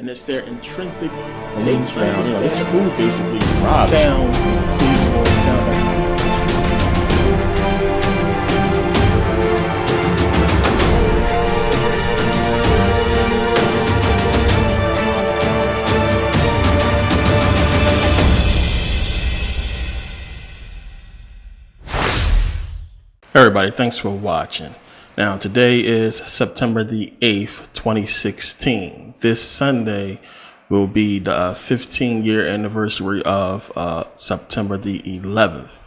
and it's their intrinsic nature. This food basically sound feasible, sound like. Everybody, thanks for watching. Now, today is September the 8th, 2016. This Sunday will be the 15-year anniversary of September the 11th.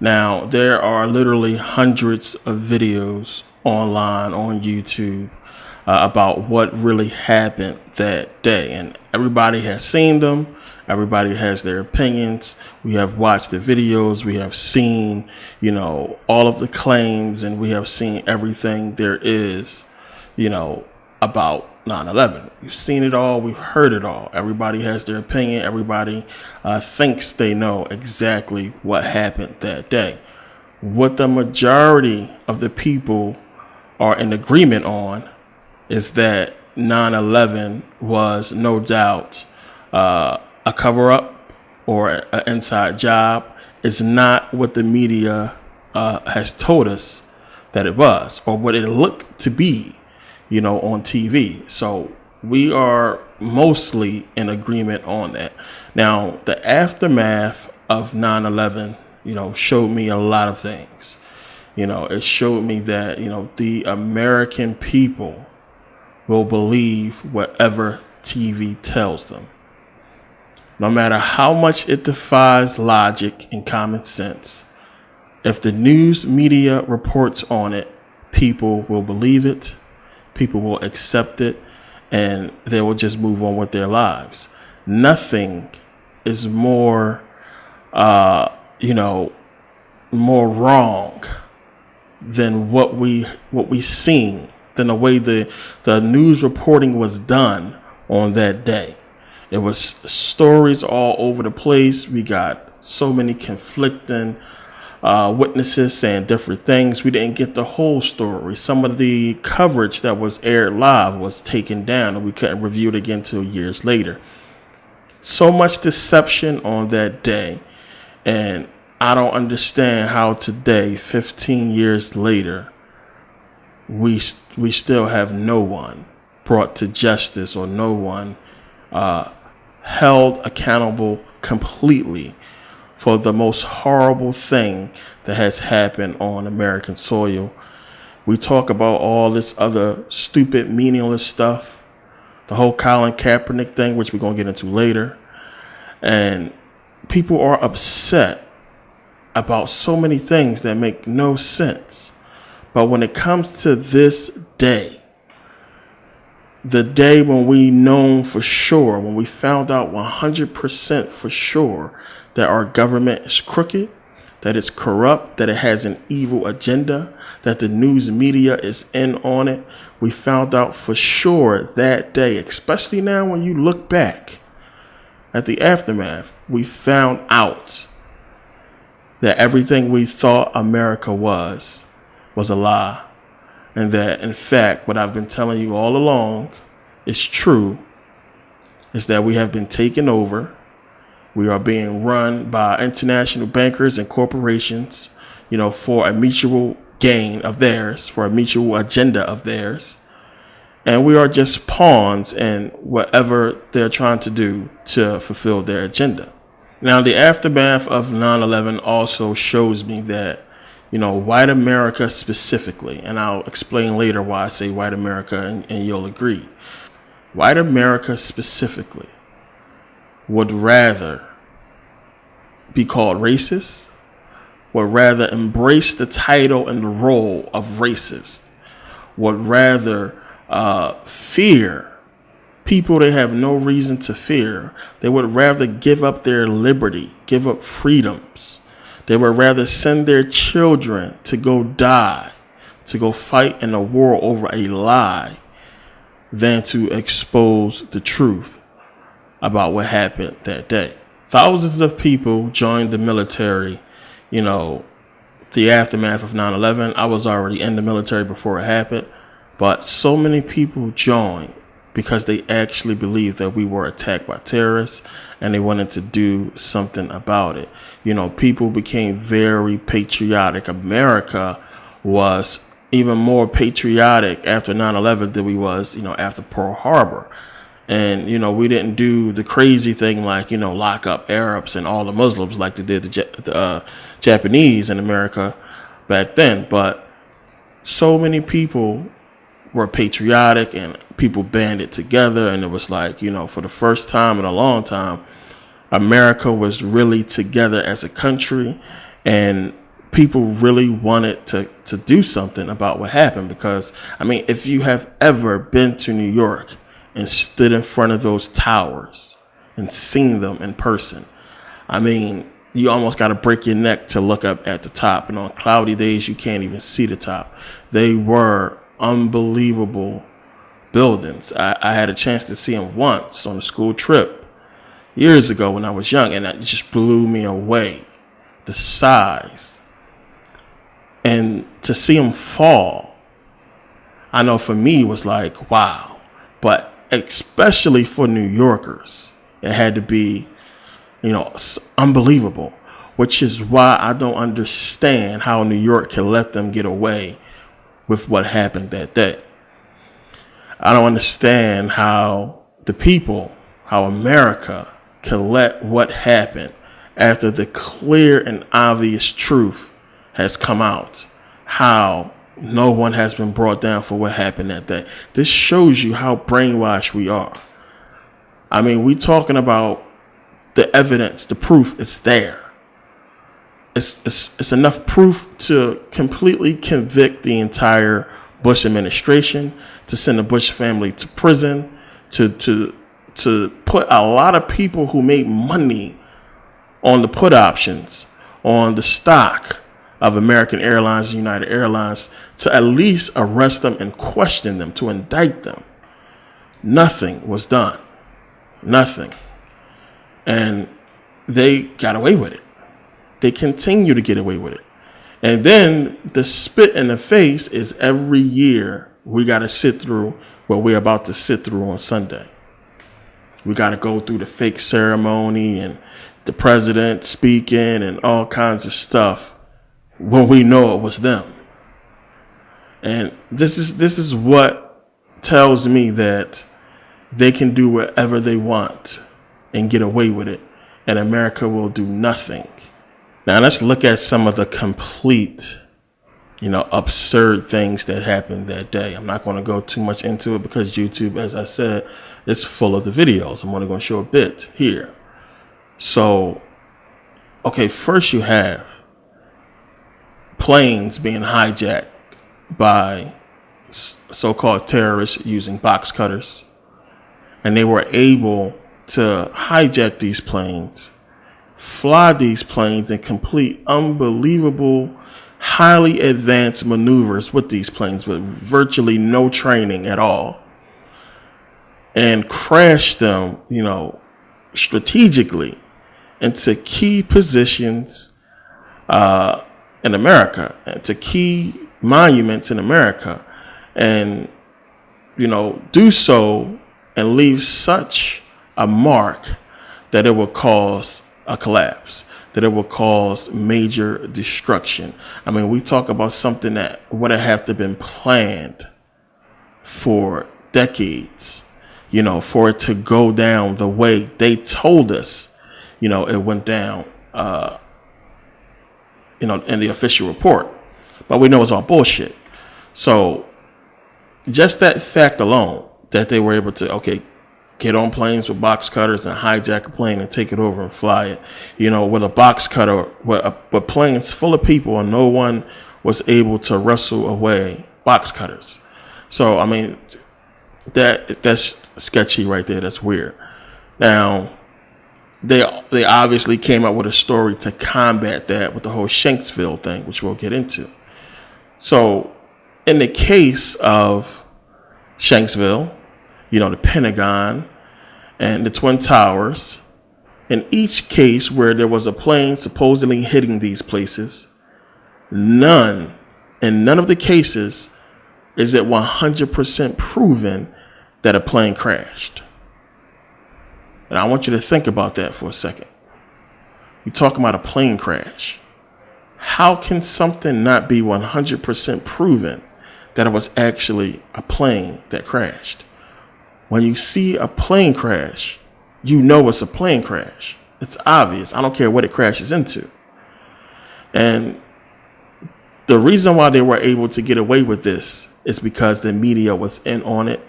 Now, there are literally hundreds of videos online on YouTube about what really happened that day. And everybody has seen them. Everybody has their opinions. We have watched the videos. We have seen, all of the claims, and we have seen everything there is, about 9/11. We've seen it all. We've heard it all. Everybody has their opinion. Everybody thinks they know exactly what happened that day. What the majority of the people are in agreement on is that 9/11 was no doubt a cover-up or an inside job. Is not what the media has told us that it was, or what it looked to be, on TV. So we are mostly in agreement on that. Now, the aftermath of 9/11, showed me a lot of things. It showed me that, the American people will believe whatever TV tells them. No matter how much it defies logic and common sense, if the news media reports on it, people will believe it, people will accept it, and they will just move on with their lives. Nothing is more, more wrong than what we seen, than the way the news reporting was done on that day. It was stories all over the place. We got so many conflicting witnesses saying different things. We didn't get the whole story. Some of the coverage that was aired live was taken down, and we couldn't review it again until years later. So much deception on that day. And I don't understand how today, 15 years later, we still have no one brought to justice, or no one held accountable completely for the most horrible thing that has happened on American soil. We talk about all this other stupid, meaningless stuff, the whole Colin Kaepernick thing, which we're going to get into later. And people are upset about so many things that make no sense. But when it comes to this day, the day when we known for sure, when we found out 100% for sure that our government is crooked, that it's corrupt, that it has an evil agenda, that the news media is in on it, we found out for sure that day, especially now when you look back at the aftermath, we found out that everything we thought America was a lie. And that, in fact, what I've been telling you all along is true, is that we have been taken over. We are being run by international bankers and corporations, for a mutual gain of theirs, for a mutual agenda of theirs. And we are just pawns in whatever they're trying to do to fulfill their agenda. Now, the aftermath of 9/11 also shows me that, white America specifically, and I'll explain later why I say white America, and you'll agree. White America specifically would rather be called racist, would rather embrace the title and the role of racist, would rather fear people they have no reason to fear. They would rather give up their liberty, give up freedoms. They would rather send their children to go die, to go fight in a war over a lie, than to expose the truth about what happened that day. Thousands of people joined the military, the aftermath of 9/11. I was already in the military before it happened, but so many people joined because they actually believed that we were attacked by terrorists and they wanted to do something about it. People became very patriotic. America was even more patriotic after 9/11 than we was, after Pearl Harbor. And, we didn't do the crazy thing like, lock up Arabs and all the Muslims like they did the Japanese in America back then. But so many people were patriotic and people banded together. And it was like, for the first time in a long time, America was really together as a country. And people really wanted to do something about what happened. Because, if you have ever been to New York and stood in front of those towers and seen them in person, you almost got to break your neck to look up at the top. And on cloudy days, you can't even see the top. They were unbelievable buildings. I had a chance to see them once on a school trip years ago when I was young, and it just blew me away. The size. And to see them fall, I know for me it was like, wow. But especially for New Yorkers, it had to be, unbelievable, which is why I don't understand how New York can let them get away with what happened that day. I don't understand how how America can let what happened after the clear and obvious truth has come out, how no one has been brought down for what happened that day. This shows you how brainwashed we are. We talking about the evidence, the proof is there. It's enough proof to completely convict the entire Bush administration, to send the Bush family to prison, to put a lot of people who made money on the put options, on the stock of American Airlines and United Airlines, to at least arrest them and question them, to indict them. Nothing was done. Nothing. And they got away with it. They continue to get away with it. And then the spit in the face is every year we got to sit through what we're about to sit through on Sunday. We got to go through the fake ceremony and the president speaking and all kinds of stuff when we know it was them. And this is what tells me that they can do whatever they want and get away with it, and America will do nothing. Now let's look at some of the complete, absurd things that happened that day. I'm not going to go too much into it because YouTube, as I said, is full of the videos. I'm only going to show a bit here. So, okay, first you have planes being hijacked by so-called terrorists using box cutters. And they were able to hijack these planes, fly these planes, and complete unbelievable, highly advanced maneuvers with these planes with virtually no training at all, and crash them, strategically into key positions in America, and to key monuments in America, and, do so and leave such a mark that it will cause a collapse, that it will cause major destruction. We talk about something that would have to been planned for decades, for it to go down the way they told us, it went down, in the official report. But we know it's all bullshit. So just that fact alone, that they were able to, get on planes with box cutters and hijack a plane and take it over and fly it, with a box cutter, with planes full of people, and no one was able to wrestle away box cutters. So, that's sketchy right there. That's weird. Now, they obviously came up with a story to combat that with the whole Shanksville thing, which we'll get into. So, in the case of Shanksville, the Pentagon and the Twin Towers, in each case where there was a plane supposedly hitting these places, in none of the cases is it 100% proven that a plane crashed. And I want you to think about that for a second. You're talking about a plane crash. How can something not be 100% proven that it was actually a plane that crashed? When you see a plane crash, you know it's a plane crash. It's obvious. I don't care what it crashes into. And the reason why they were able to get away with this is because the media was in on it,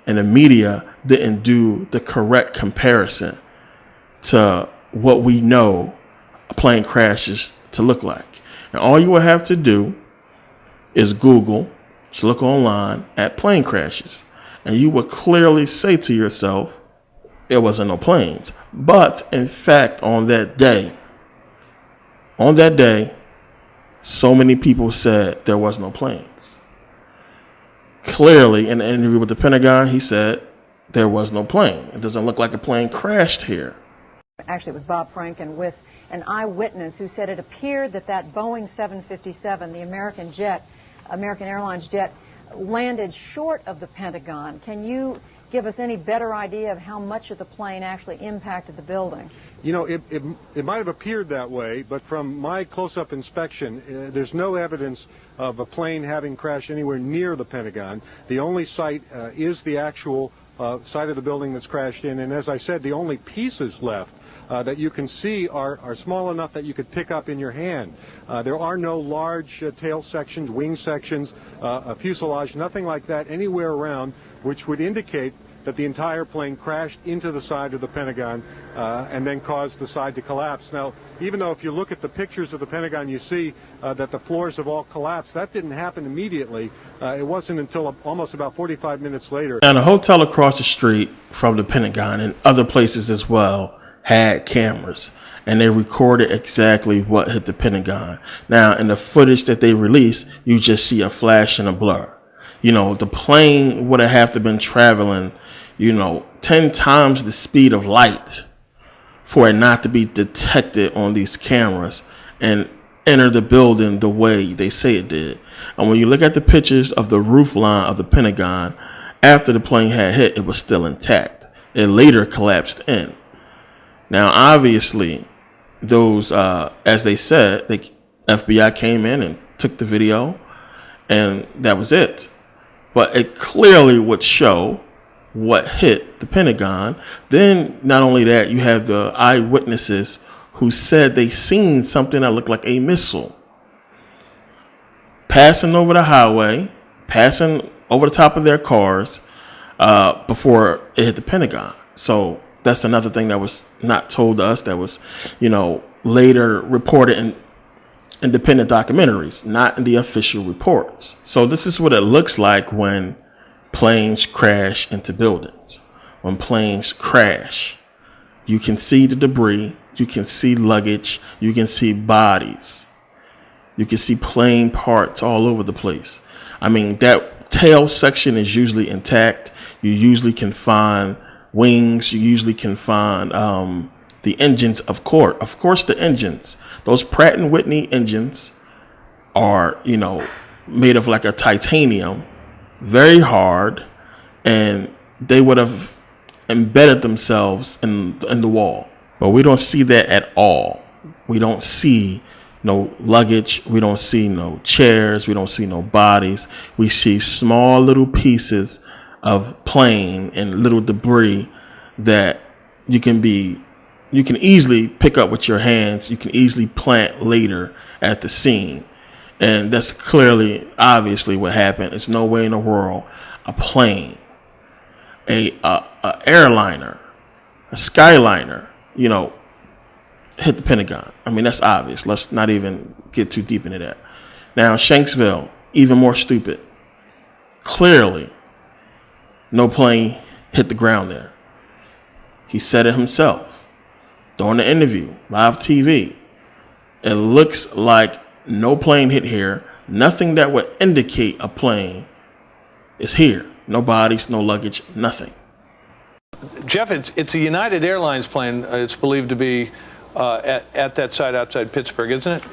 and the media didn't do the correct comparison to what we know a plane crashes to look like. And all you will have to do is Google, just look online at plane crashes, and you will clearly say to yourself, it wasn't no planes. But in fact, on that day, so many people said there was no planes. Clearly, in an interview with the Pentagon, he said there was no plane. It doesn't look like a plane crashed here. Actually, it was Bob Franken with an eyewitness who said it appeared that Boeing 757, the American Airlines jet, landed short of the Pentagon. Can you give us any better idea of how much of the plane actually impacted the building? You know, it might have appeared that way, but from my close-up inspection, there's no evidence of a plane having crashed anywhere near the Pentagon. The only site is the actual site of the building that's crashed in, and as I said, the only pieces left that you can see are small enough that you could pick up in your hand. There are no large tail sections, wing sections, a fuselage, nothing like that anywhere around, which would indicate that the entire plane crashed into the side of the Pentagon and then caused the side to collapse. Now, even though if you look at the pictures of the Pentagon, you see that the floors have all collapsed, that didn't happen immediately. It wasn't until almost about 45 minutes later. And a hotel across the street from the Pentagon and other places as well had cameras, and they recorded exactly what hit the Pentagon. Now, in the footage that they released, you just see a flash and a blur. You know, the plane would have to been traveling, 10 times the speed of light for it not to be detected on these cameras and enter the building the way they say it did. And when you look at the pictures of the roof line of the Pentagon, after the plane had hit, it was still intact. It later collapsed in. Now, obviously, those, as they said, the FBI came in and took the video, and that was it. But it clearly would show what hit the Pentagon. Then, not only that, you have the eyewitnesses who said they seen something that looked like a missile passing over the highway, passing over the top of their cars before it hit the Pentagon. So that's another thing that was not told to us, that was, later reported in independent documentaries, not in the official reports. So this is what it looks like when planes crash into buildings. When planes crash, you can see the debris, you can see luggage, you can see bodies, you can see plane parts all over the place. I mean, that tail section is usually intact. You usually can find wings, you usually can find the engines, of course the engines. Those Pratt & Whitney engines are, made of like a titanium, very hard, and they would have embedded themselves in the wall. But we don't see that at all. We don't see no luggage. We don't see no chairs. We don't see no bodies. We see small little pieces of plane and little debris that you can easily pick up with your hands. You can easily plant later at the scene. And that's clearly, obviously what happened. There's no way in the world a plane, a airliner, a skyliner, hit the Pentagon. I mean, that's obvious. Let's not even get too deep into that. Now, Shanksville, even more stupid. Clearly, no plane hit the ground there. He said it himself during the interview, live TV. It looks like no plane hit here. Nothing that would indicate a plane is here. No bodies, no luggage, nothing. Jeff, it's a United Airlines plane. It's believed to be at that site outside Pittsburgh, isn't it?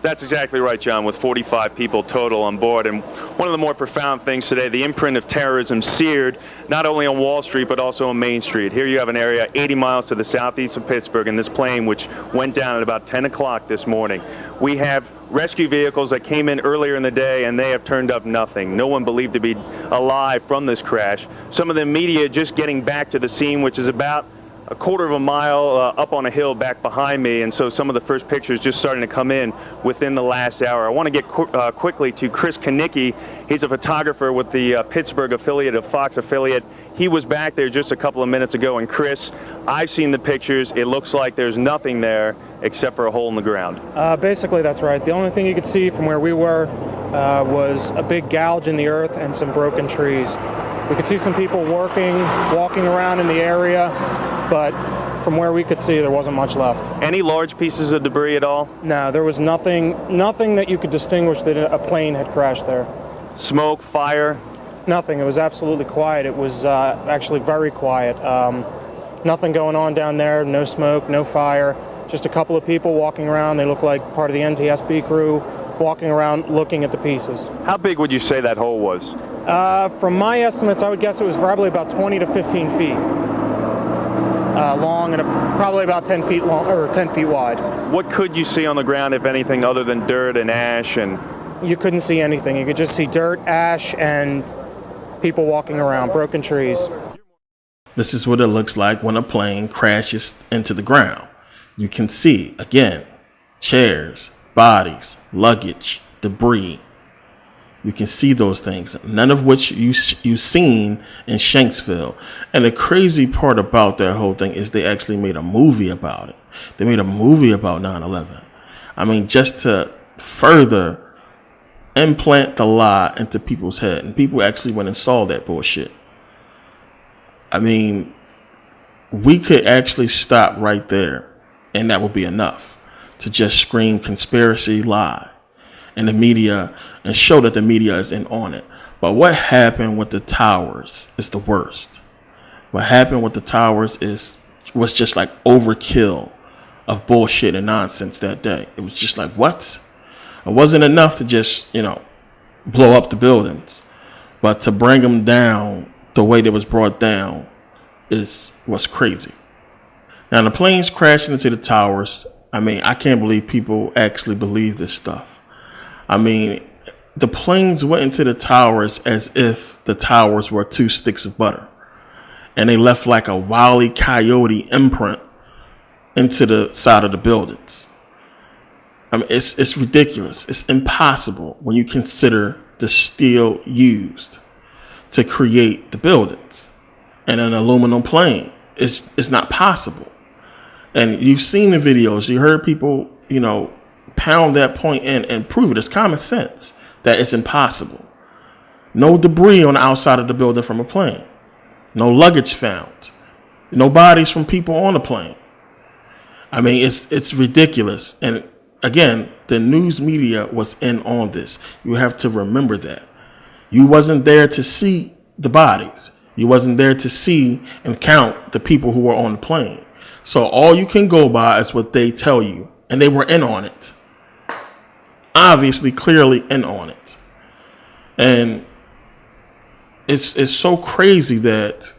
That's exactly right, John, with 45 people total on board. And one of the more profound things today, the imprint of terrorism seared not only on Wall Street, but also on Main Street. Here you have an area 80 miles to the southeast of Pittsburgh, and this plane, which went down at about 10 o'clock this morning. We have rescue vehicles that came in earlier in the day, and they have turned up nothing. No one believed to be alive from this crash. Some of the media just getting back to the scene, which is about a quarter of a mile up on a hill back behind me, and so some of the first pictures just starting to come in within the last hour. I want to get quickly to Chris Kanicki. He's a photographer with the Pittsburgh affiliate of Fox affiliate. He was back there just a couple of minutes ago, and Chris, I've seen the pictures. It looks like there's nothing there except for a hole in the ground. Basically, that's right. The only thing you could see from where we were was a big gouge in the earth and some broken trees. We could see some people walking around in the area, but from where we could see, there wasn't much left. Any large pieces of debris at all? No, there was nothing that you could distinguish that a plane had crashed there. Smoke, fire? Nothing. It was absolutely quiet. It was actually very quiet. Nothing going on down there, no smoke, no fire, just a couple of people walking around. They look like part of the NTSB crew walking around looking at the pieces. How big would you say that hole was? From my estimates, I would guess it was probably about 20 to 15 feet long and probably about 10 feet long or 10 feet wide. What could you see on the ground, if anything, other than dirt and ash? And you couldn't see anything. You could just see dirt, ash, and people walking around, broken trees. This is what it looks like when a plane crashes into the ground. You can see, again, chairs, bodies, luggage, debris. You can see those things, none of which you've seen in Shanksville. And the crazy part about that whole thing is they actually made a movie about it. They made a movie about 9/11. I mean, just to further implant the lie into people's head. And people actually went and saw that bullshit. I mean, we could actually stop right there, and that would be enough to just scream conspiracy, lie, and the media, and show that the media is in on it. But what happened with the towers is the worst. What happened with the towers was just like overkill of bullshit and nonsense that day. It was just like, what? It wasn't enough to just, blow up the buildings, but to bring them down the way they was brought down was crazy. Now the planes crashing into the towers. I mean, I can't believe people actually believe this stuff. I mean, the planes went into the towers as if the towers were two sticks of butter, and they left like a Wile E. Coyote imprint into the side of the buildings. I mean, it's ridiculous. It's impossible when you consider the steel used to create the buildings. And an aluminum plane, it's not possible. And you've seen the videos. You heard people, pound that point in and prove it. It's common sense that it's impossible. No debris on the outside of the building from a plane. No luggage found. No bodies from people on the plane. I mean, it's ridiculous. And again, the news media was in on this. You have to remember that. You wasn't there to see the bodies. You wasn't there to see and count the people who were on the plane. So all you can go by is what they tell you. And they were in on it. Obviously, clearly in on it. And it's so crazy that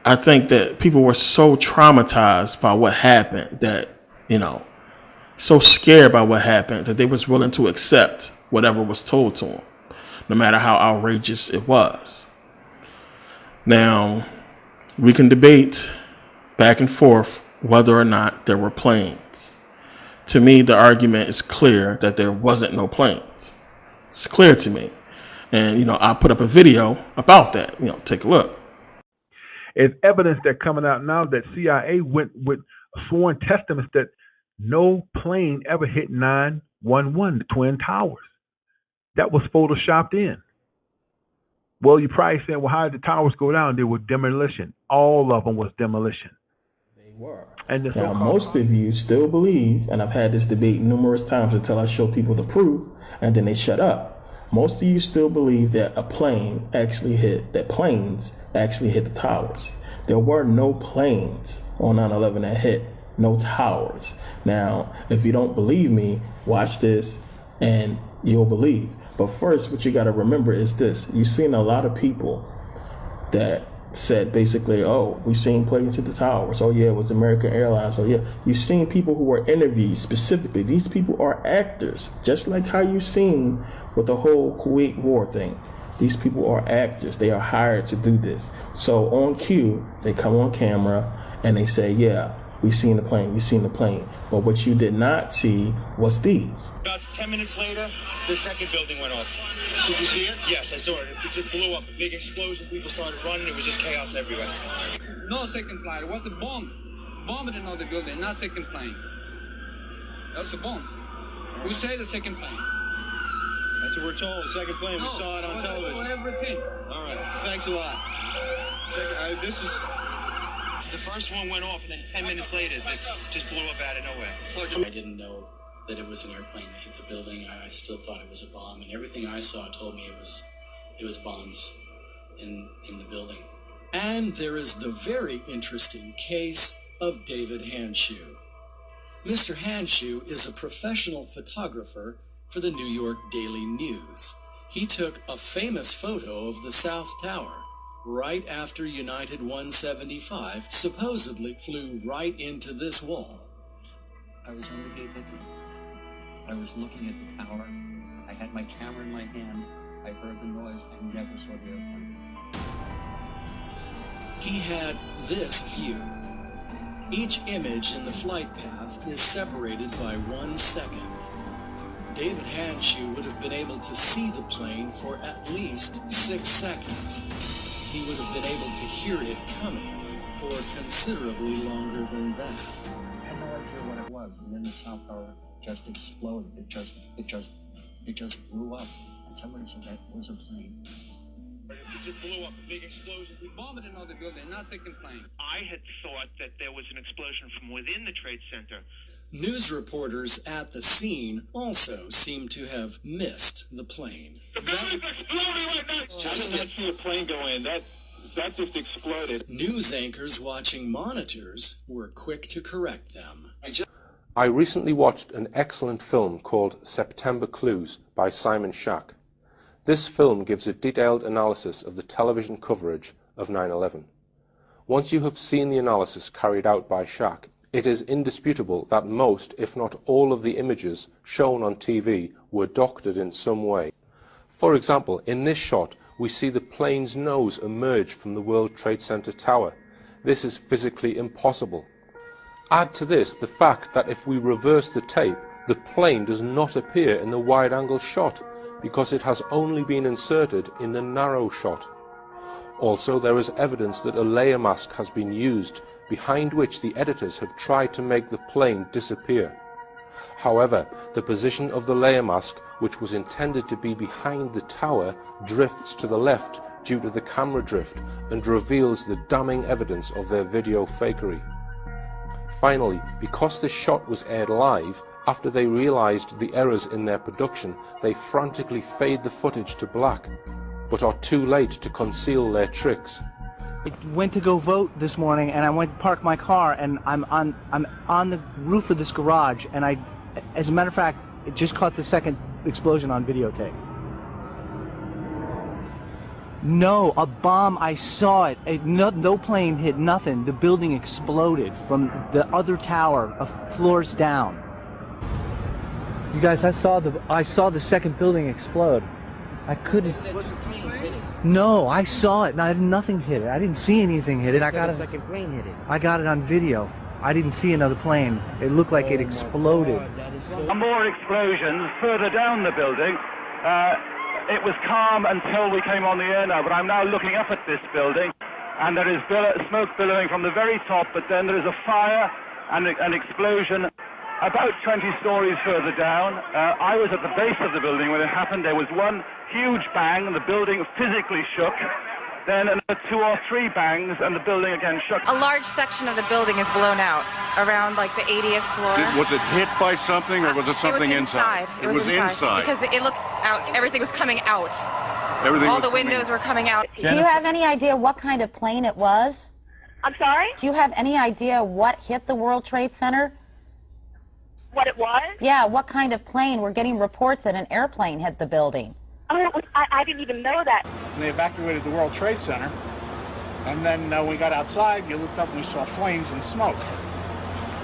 I think that people were so traumatized by what happened that, so scared by what happened that they was willing to accept whatever was told to them, no matter how outrageous it was. Now, we can debate back and forth whether or not there were planes. To me, the argument is clear that there wasn't no planes. It's clear to me. And, I put up a video about that. Take a look. It's evidence that coming out now that CIA went with sworn testaments that no plane ever hit 911, the Twin Towers. That was photoshopped in. Well, you're probably saying, well, how did the towers go down? They were demolition. All of them was demolition. They were. And now, most of you still believe, and I've had this debate numerous times until I show people the proof, and then they shut up. Most of you still believe that planes actually hit the towers. There were no planes on 9/11 that hit no towers. Now, if you don't believe me, watch this and you'll believe. But first, what you got to remember is this. You've seen a lot of people that said basically, oh, we seen planes hit the towers. Oh yeah, it was American Airlines. Oh yeah, you've seen people who were interviewed specifically. These people are actors, just like how you've seen with the whole Kuwait war thing. These people are actors. They are hired to do this. So on cue, they come on camera and they say, yeah, we seen the plane, we seen the plane. But what you did not see was these. About 10 minutes later, the second building went off. Did you see it? Yes, I saw it. It just blew up. A big explosion. People started running. It was just chaos everywhere. No second plane. It was a bomb. Bomb in another building, not second plane. That was a bomb. Who said the second plane? That's what we're told. The second plane. We saw it on television. On everything. All right. Thanks a lot. This is... The first one went off, and then 10 minutes later, this just blew up out of nowhere. I didn't know that it was an airplane that hit the building. I still thought it was a bomb, and everything I saw told me it was bombs in the building. And there is the very interesting case of David Handschuh. Mr. Handschuh is a professional photographer for the New York Daily News. He took a famous photo of the South Tower right after United 175 supposedly flew right into this wall. I was on the gate 50. I was looking at the tower. I had my camera in my hand. I heard the noise. I never saw the airplane. He had this view. Each image in the flight path is separated by 1 second. David Handschuh would have been able to see the plane for at least 6 seconds. He would have been able to hear it coming for considerably longer than that. I had no idea what it was, and then the South Tower just exploded. It just blew up, and somebody said that was a plane. It just blew up. A big explosion. We bombed another building, not second plane. I had thought that there was an explosion from within the Trade Center. News reporters at the scene also seem to have missed the plane. The building's exploding right now! I did not see a plane go in. That just exploded. News anchors watching monitors were quick to correct them. I recently watched an excellent film called September Clues by Simon Shack. This film gives a detailed analysis of the television coverage of 9/11. Once you have seen the analysis carried out by Shack, it is indisputable that most, if not all, of the images shown on TV were doctored in some way. For example, in this shot, we see the plane's nose emerge from the World Trade Center tower. This is physically impossible. Add to this the fact that if we reverse the tape, the plane does not appear in the wide-angle shot because it has only been inserted in the narrow shot. Also, there is evidence that a layer mask has been used, behind which the editors have tried to make the plane disappear. However, the position of the layer mask, which was intended to be behind the tower, drifts to the left due to the camera drift and reveals the damning evidence of their video fakery. Finally, because this shot was aired live, after they realized the errors in their production, they frantically fade the footage to black, but are too late to conceal their tricks. I went to go vote this morning, and I went to park my car, and I'm on the roof of this garage, and as a matter of fact, it just caught the second explosion on videotape. No, a bomb, I saw it. No plane hit, nothing. The building exploded from the other tower, floors down. You guys, I saw the second building explode. I couldn't. No, I saw it. Nothing hit it. I didn't see anything hit it. I got it. Second plane hit it. I got it on video. I didn't see another plane. It looked like it exploded. More explosions further down the building. It was calm until we came on the air now, but I'm now looking up at this building, and there is smoke billowing from the very top, but then there is a fire and an explosion about 20 stories further down. I was at the base of the building when it happened. There was one huge bang, and the building physically shook. Then another 2 or 3 bangs, and the building again shook. A large section of the building is blown out, around like the 80th floor. Was it hit by something, or was it something inside? It was inside. Because it looked out, everything was coming out. All the windows were coming out. Do you have any idea what kind of plane it was? I'm sorry? Do you have any idea what hit the World Trade Center? What it was? Yeah, what kind of plane? We're getting reports that an airplane hit the building. Oh, I didn't even know that. And they evacuated the World Trade Center. And then when we got outside, you looked up and we saw flames and smoke.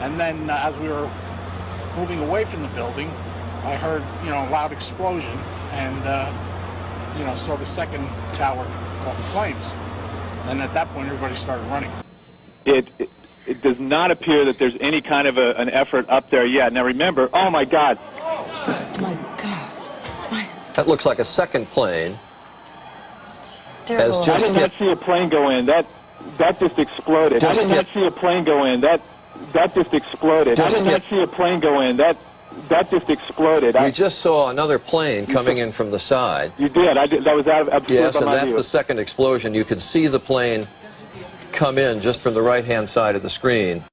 And then as we were moving away from the building, I heard, loud explosion and, saw the second tower caught in flames. And at that point, everybody started running. It does not appear that there's any kind of an effort up there yet. Now remember, oh my God. My God. That looks like a second plane. Dear Lord. I did not see a plane go in. That just exploded. I did not see a plane go in. That just exploded. I did not see a plane go in. That just exploded. We just saw another plane coming in from the side. You did. That was absolutely Yes, and my that's view. the second explosion. You could see the plane come in just from the right-hand side of the screen.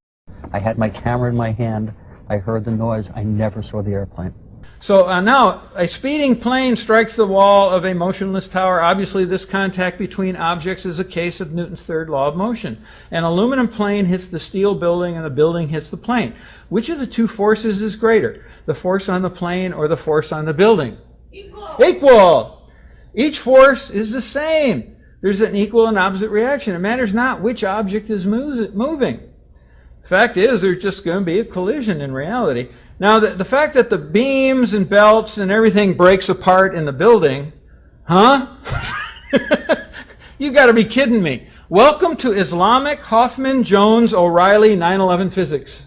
I had my camera in my hand. I heard the noise. I never saw the airplane. So now, a speeding plane strikes the wall of a motionless tower. Obviously, this contact between objects is a case of Newton's third law of motion. An aluminum plane hits the steel building and the building hits the plane. Which of the two forces is greater? The force on the plane or the force on the building? Equal! Each force is the same. There's an equal and opposite reaction. It matters not which object is moving. The fact is, there's just going to be a collision in reality. Now, the fact that the beams and belts and everything breaks apart in the building, huh? You got to be kidding me. Welcome to Islamic Hoffman Jones O'Reilly 9/11 physics.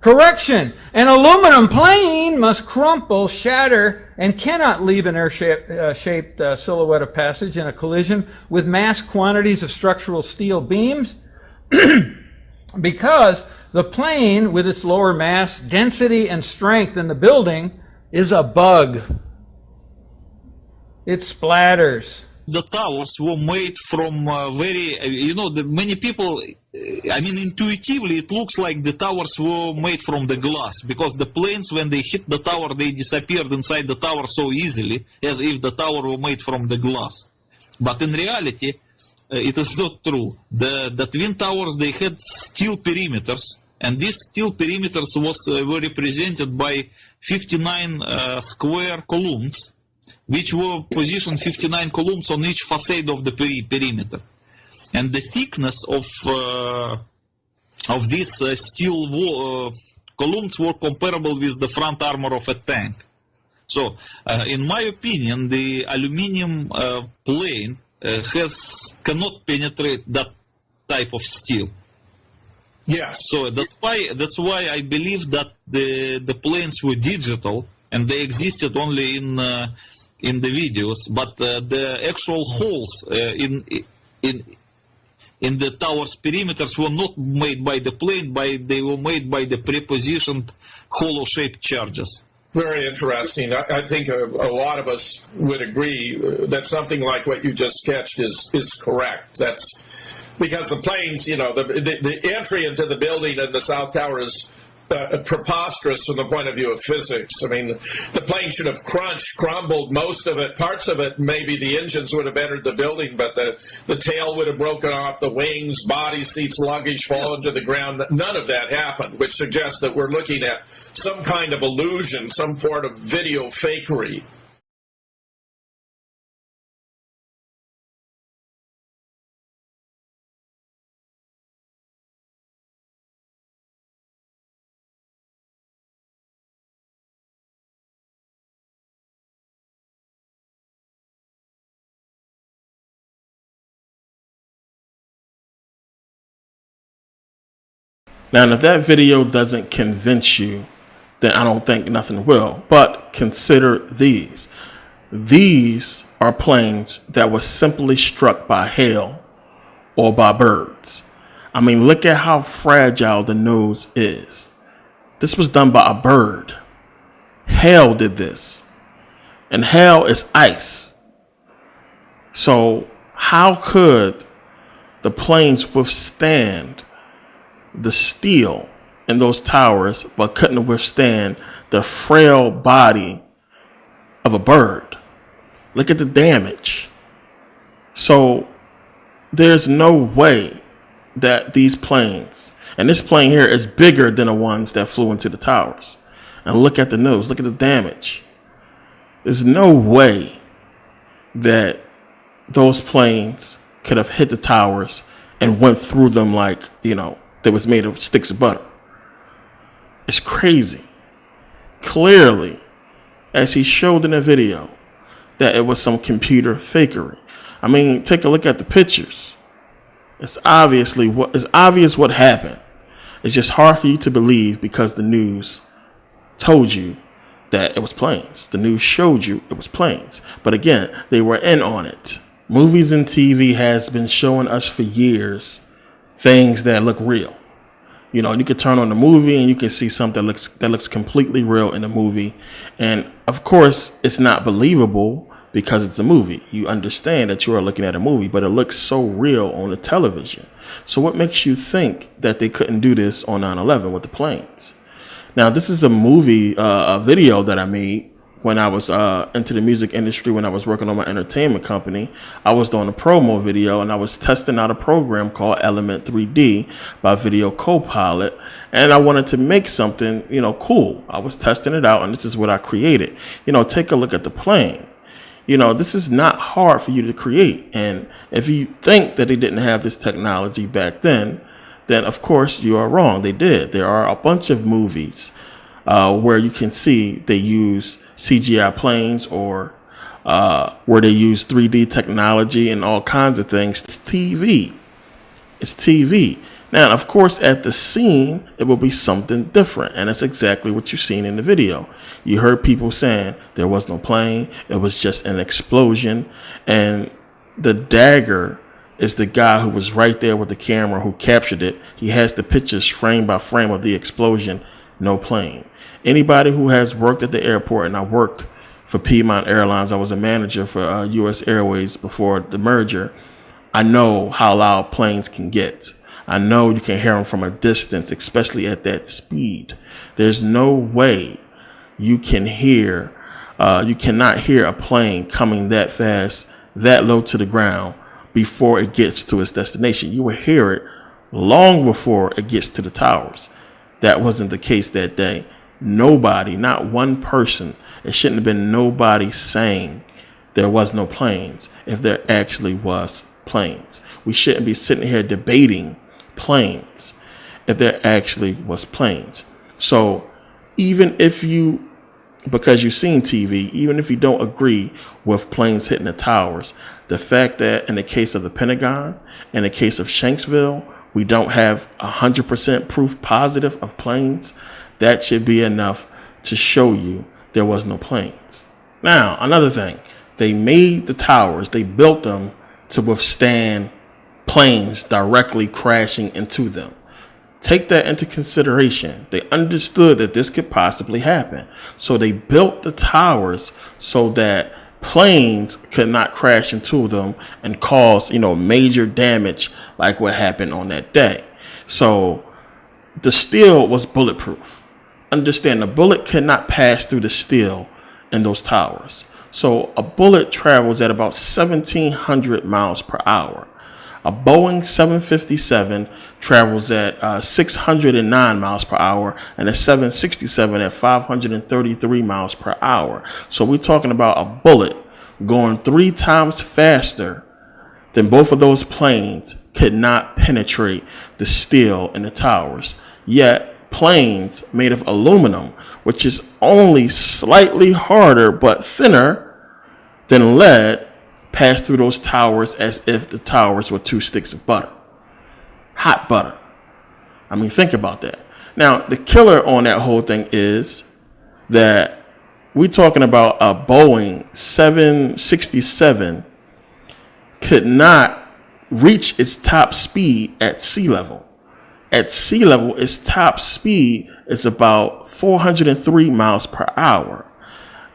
Correction. An aluminum plane must crumple, shatter, and cannot leave an air-shaped silhouette of passage in a collision with mass quantities of structural steel beams because the plane, with its lower mass, density, and strength than the building, is a bug. It splatters. The towers were made from many people, intuitively it looks like the towers were made from the glass, because the planes, when they hit the tower, they disappeared inside the tower so easily, as if the tower were made from the glass. But in reality, it is not true. The twin towers, they had steel perimeters, and these steel perimeters were represented by 59 square columns, which were positioned 59 columns on each facade of the perimeter. And the thickness of these steel columns were comparable with the front armor of a tank. So, in my opinion, the aluminium plane cannot penetrate that type of steel. Yes. So that's why I believe that the planes were digital and they existed only in the videos, but the actual holes in the tower's perimeters were not made by the plane, they were made by the prepositioned hollow-shaped charges. Very interesting. I think a lot of us would agree that something like what you just sketched is correct. That's because the planes, the entry into the building in the South Tower is preposterous from the point of view of physics. I mean, the plane should have crumbled most of it. Parts of it, maybe the engines would have entered the building, but the tail would have broken off, the wings, body seats, luggage fallen to the ground. None of that happened, which suggests that we're looking at some kind of illusion, some sort of video fakery. Now, if that video doesn't convince you, then I don't think nothing will. But consider these. These are planes that were simply struck by hail or by birds. I mean, look at how fragile the nose is. This was done by a bird. Hail did this. And hail is ice. So how could the planes withstand the steel in those towers, but couldn't withstand the frail body of a bird? Look at the damage. So there's no way that these planes, and this plane here is bigger than the ones that flew into the towers. And look at the nose, look at the damage. There's no way that those planes could have hit the towers and went through them like, they was made of sticks of butter. It's crazy. Clearly, as he showed in the video, that it was some computer fakery. I mean, take a look at the pictures. It's obvious what happened. It's just hard for you to believe because the news told you that it was planes. The news showed you it was planes. But again, they were in on it. Movies and TV has been showing us for years things that look real. You could turn on the movie and you can see something that looks completely real in the movie. And of course, it's not believable because it's a movie. You understand that you are looking at a movie, but it looks so real on the television. So what makes you think that they couldn't do this on 9/11 with the planes? Now, this is a movie, a video that I made when I was into the music industry, when I was working on my entertainment company. I was doing a promo video and I was testing out a program called Element 3D by Video Copilot. And I wanted to make something, cool. I was testing it out and this is what I created. Take a look at the plane. This is not hard for you to create. And if you think that they didn't have this technology back then of course you are wrong. They did. There are a bunch of movies where you can see they use CGI planes or where they use 3D technology and all kinds of things. It's TV. It's TV. Now, of course, at the scene, it will be something different. And that's exactly what you've seen in the video. You heard people saying there was no plane. It was just an explosion. And the dagger is the guy who was right there with the camera who captured it. He has the pictures frame by frame of the explosion. No plane. Anybody who has worked at the airport, and I worked for Piedmont Airlines. I was a manager for U.S. Airways before the merger. I know how loud planes can get. I know you can hear them from a distance, especially at that speed. There's no way you cannot hear a plane coming that fast, that low to the ground before it gets to its destination. You will hear it long before it gets to the towers. That wasn't the case that day. Nobody, not one person, it shouldn't have been nobody saying there was no planes if there actually was planes. We shouldn't be sitting here debating planes if there actually was planes. So even if because you've seen TV, even if you don't agree with planes hitting the towers, the fact that in the case of the Pentagon, in the case of Shanksville, we don't have 100% proof positive of planes, that should be enough to show you there was no planes. Now, another thing, they made the towers, they built them to withstand planes directly crashing into them. Take that into consideration. They understood that this could possibly happen. So they built the towers so that planes could not crash into them and cause, major damage like what happened on that day. So the steel was bulletproof. Understand, the bullet cannot pass through the steel in those towers. So a bullet travels at about 1,700 miles per hour. A Boeing 757 travels at 609 miles per hour, and a 767 at 533 miles per hour. So we're talking about a bullet going 3 times faster than both of those planes could not penetrate the steel in the towers. Yet planes made of aluminum, which is only slightly harder but thinner than lead, pass through those towers as if the towers were 2 sticks of butter. Hot butter. I mean, think about that. Now, the killer on that whole thing is that we're talking about a Boeing 767 could not reach its top speed at sea level. At sea level, its top speed is about 403 miles per hour.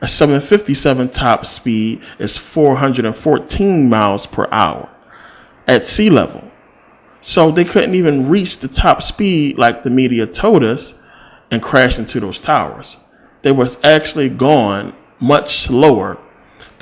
A 757 top speed is 414 miles per hour at sea level. So they couldn't even reach the top speed like the media told us and crash into those towers. They was actually going much slower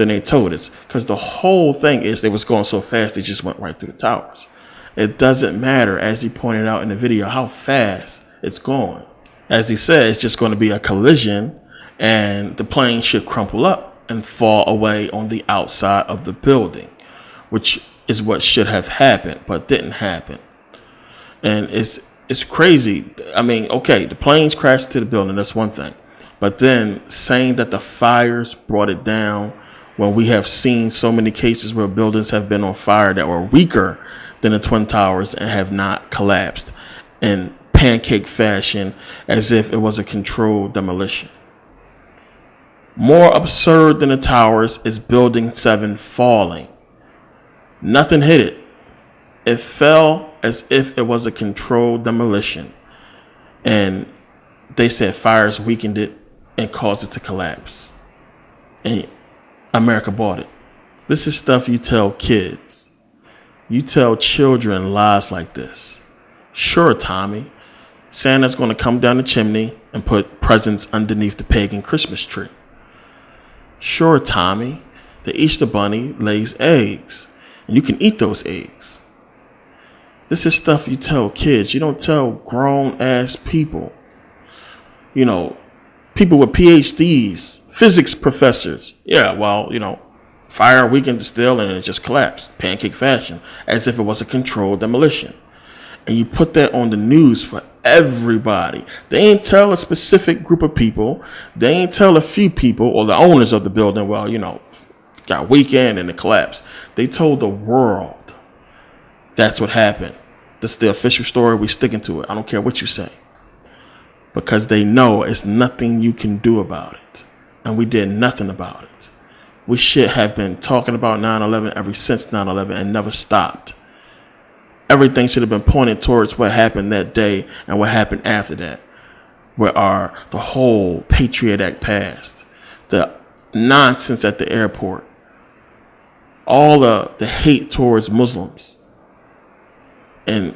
than they told us, because the whole thing is they was going so fast they just went right through the towers. It doesn't matter, as he pointed out in the video, how fast it's going. As he said, it's just going to be a collision and the plane should crumple up and fall away on the outside of the building, which is what should have happened, but didn't happen. And it's crazy. I mean, okay, the planes crashed into the building, that's one thing. But then saying that the fires brought it down, when we have seen so many cases where buildings have been on fire that were weaker than the Twin Towers and have not collapsed in pancake fashion as if it was a controlled demolition. More absurd than the towers is Building 7 falling. Nothing hit it. It fell as if it was a controlled demolition. And they said fires weakened it and caused it to collapse. And America bought it. This is stuff you tell kids. You tell children lies like this. Sure, Tommy, Santa's going to come down the chimney and put presents underneath the pagan Christmas tree. Sure, Tommy, the Easter Bunny lays eggs, and you can eat those eggs. This is stuff you tell kids. You don't tell grown-ass people. You know, people with PhDs, physics professors. Yeah, well, you know, fire weakened the steel and it just collapsed, pancake fashion, as if it was a controlled demolition. And you put that on the news for everybody. They ain't tell a specific group of people. They ain't tell a few people or the owners of the building, well, you know, got weakened and it collapsed. They told the world that's what happened. This is the official story. We sticking to it. I don't care what you say. Because they know it's nothing you can do about it. And we did nothing about it. We should have been talking about 9/11 ever since 9/11 and never stopped. Everything should have been pointed towards what happened that day and what happened after that. Where the whole Patriot Act passed. The nonsense at the airport. All the hate towards Muslims. And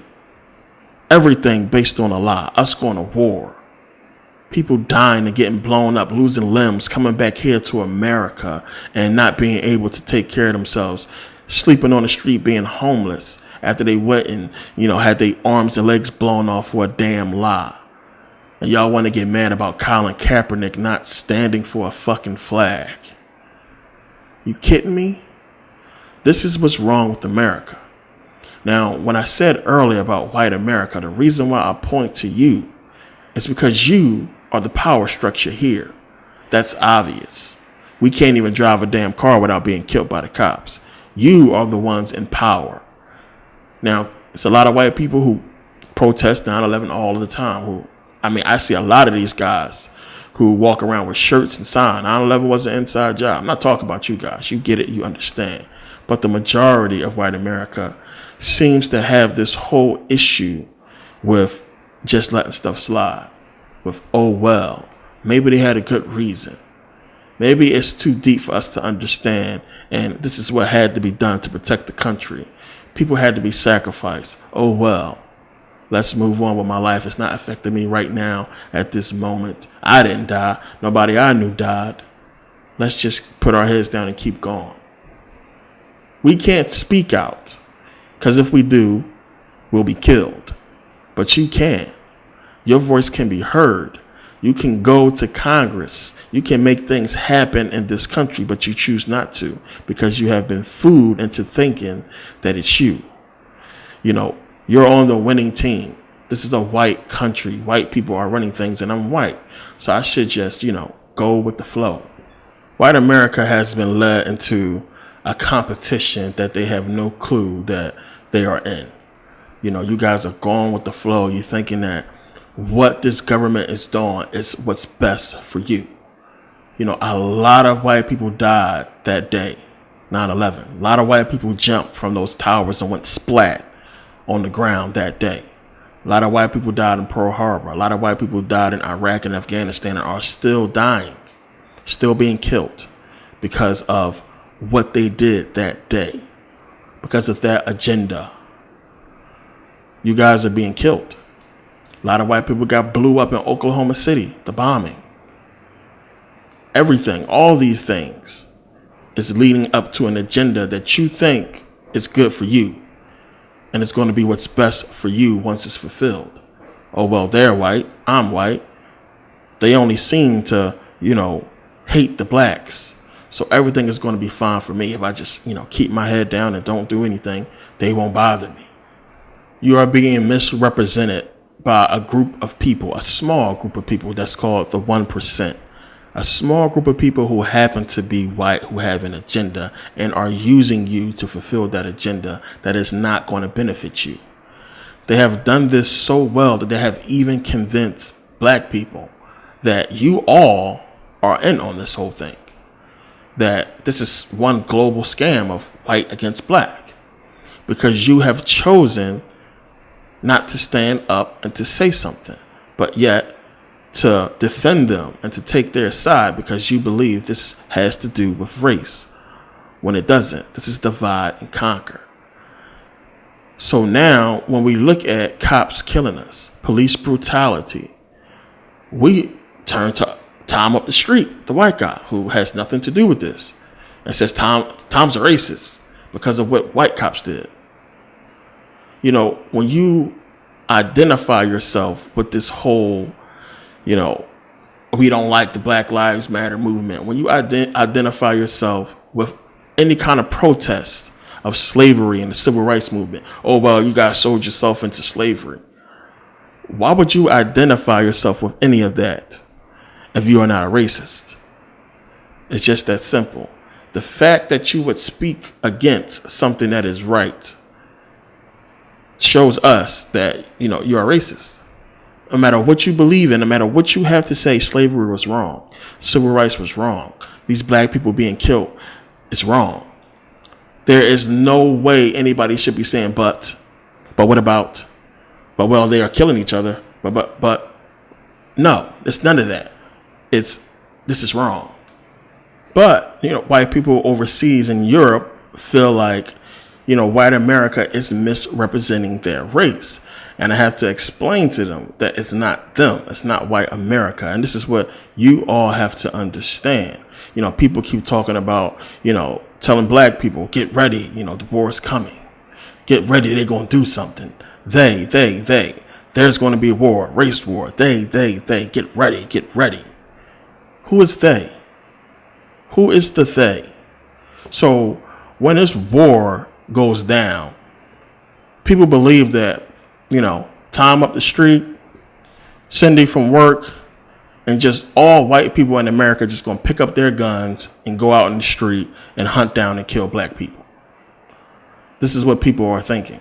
everything based on a lie. Us going to war. People dying and getting blown up, losing limbs, coming back here to America and not being able to take care of themselves. Sleeping on the street, being homeless after they went and, you know, had their arms and legs blown off for a damn lie. And y'all want to get mad about Colin Kaepernick not standing for a fucking flag. You kidding me? This is what's wrong with America. Now, when I said earlier about white America, the reason why I point to you is because you are the power structure here. That's obvious. We can't even drive a damn car without being killed by the cops. You are the ones in power. Now, it's a lot of white people who protest 9/11 all the time. I see a lot of these guys who walk around with shirts and signs. 9/11 was an inside job. I'm not talking about you guys. You get it. You understand. But the majority of white America seems to have this whole issue with just letting stuff slide. With, oh, well, maybe they had a good reason. Maybe it's too deep for us to understand. And this is what had to be done to protect the country. People had to be sacrificed. Oh, well, let's move on with my life. It's not affecting me right now at this moment. I didn't die. Nobody I knew died. Let's just put our heads down and keep going. We can't speak out. Because if we do, we'll be killed. But you can. Your voice can be heard. You can go to Congress. You can make things happen in this country, but you choose not to because you have been fooled into thinking that it's you. You know, you're on the winning team. This is a white country. White people are running things, and I'm white. So I should just, you know, go with the flow. White America has been led into a competition that they have no clue that they are in. You know, you guys are going with the flow. You're thinking that what this government is doing is what's best for you. You know, a lot of white people died that day, 9/11. A lot of white people jumped from those towers and went splat on the ground that day. A lot of white people died in Pearl Harbor. A lot of white people died in Iraq and Afghanistan and are still dying, still being killed because of what they did that day, because of that agenda. You guys are being killed. A lot of white people got blew up in Oklahoma City, the bombing. Everything, all these things is leading up to an agenda that you think is good for you. And it's going to be what's best for you once it's fulfilled. Oh, well, they're white. I'm white. They only seem to, hate the blacks. So everything is going to be fine for me if I just, keep my head down and don't do anything. They won't bother me. You are being misrepresented by a group of people, a small group of people that's called the 1%. A small group of people who happen to be white, who have an agenda and are using you to fulfill that agenda that is not going to benefit you. They have done this so well that they have even convinced black people that you all are in on this whole thing. That this is one global scam of white against black. Because you have chosen not to stand up and to say something, but yet to defend them and to take their side because you believe this has to do with race, when it doesn't. This is divide and conquer. So now when we look at cops killing us, police brutality, we turn to Tom up the street, the white guy who has nothing to do with this, and says Tom's a racist because of what white cops did. When you identify yourself with this whole, we don't like the Black Lives Matter movement. When you identify yourself with any kind of protest of slavery and the civil rights movement, oh, well, you guys sold yourself into slavery. Why would you identify yourself with any of that if you are not a racist? It's just that simple. The fact that you would speak against something that is right shows us that, you're a racist. No matter what you believe in, no matter what you have to say, slavery was wrong. Civil rights was wrong. These black people being killed is wrong. There is no way anybody should be saying, but what about, but well, they are killing each other. But no, it's none of that. This is wrong. But, white people overseas in Europe feel like, white America is misrepresenting their race. And I have to explain to them that it's not them. It's not white America. And this is what you all have to understand. People keep talking about, telling black people, get ready. The war is coming. Get ready. They're going to do something. They. There's going to be a war, race war. They. Get ready. Who is they? Who is the they? So when this war goes down, people believe that, Tom up the street, Cindy from work, and just all white people in America just going to pick up their guns and go out in the street and hunt down and kill black people. This is what people are thinking.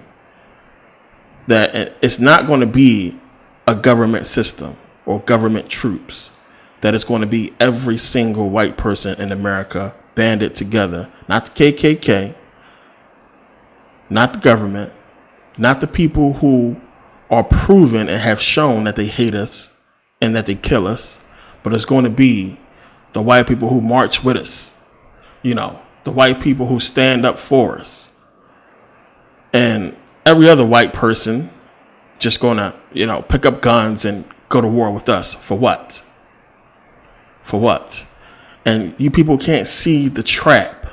That it's not going to be a government system or government troops. That it's going to be every single white person in America banded together. Not the KKK, not the government, not the people who are proven and have shown that they hate us and that they kill us, but it's going to be the white people who march with us, the white people who stand up for us. And every other white person just going to, pick up guns and go to war with us. For what? For what? And you people can't see the trap.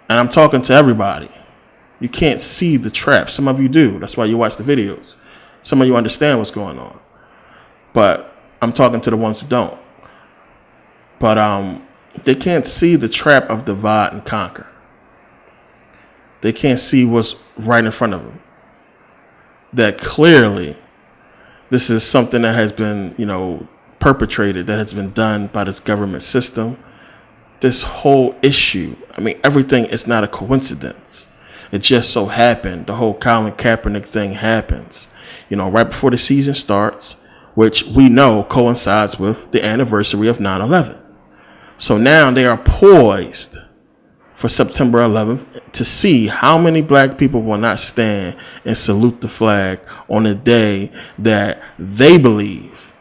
And I'm talking to everybody. You can't see the trap. Some of you do. That's why you watch the videos. Some of you understand what's going on. But I'm talking to the ones who don't. But they can't see the trap of divide and conquer. They can't see what's right in front of them. That clearly this is something that has been, perpetrated, that has been done by this government system. This whole issue, everything is not a coincidence. It just so happened the whole Colin Kaepernick thing happens, right before the season starts, which we know coincides with the anniversary of 9/11. So now they are poised for September 11th to see how many black people will not stand and salute the flag on a day that they believe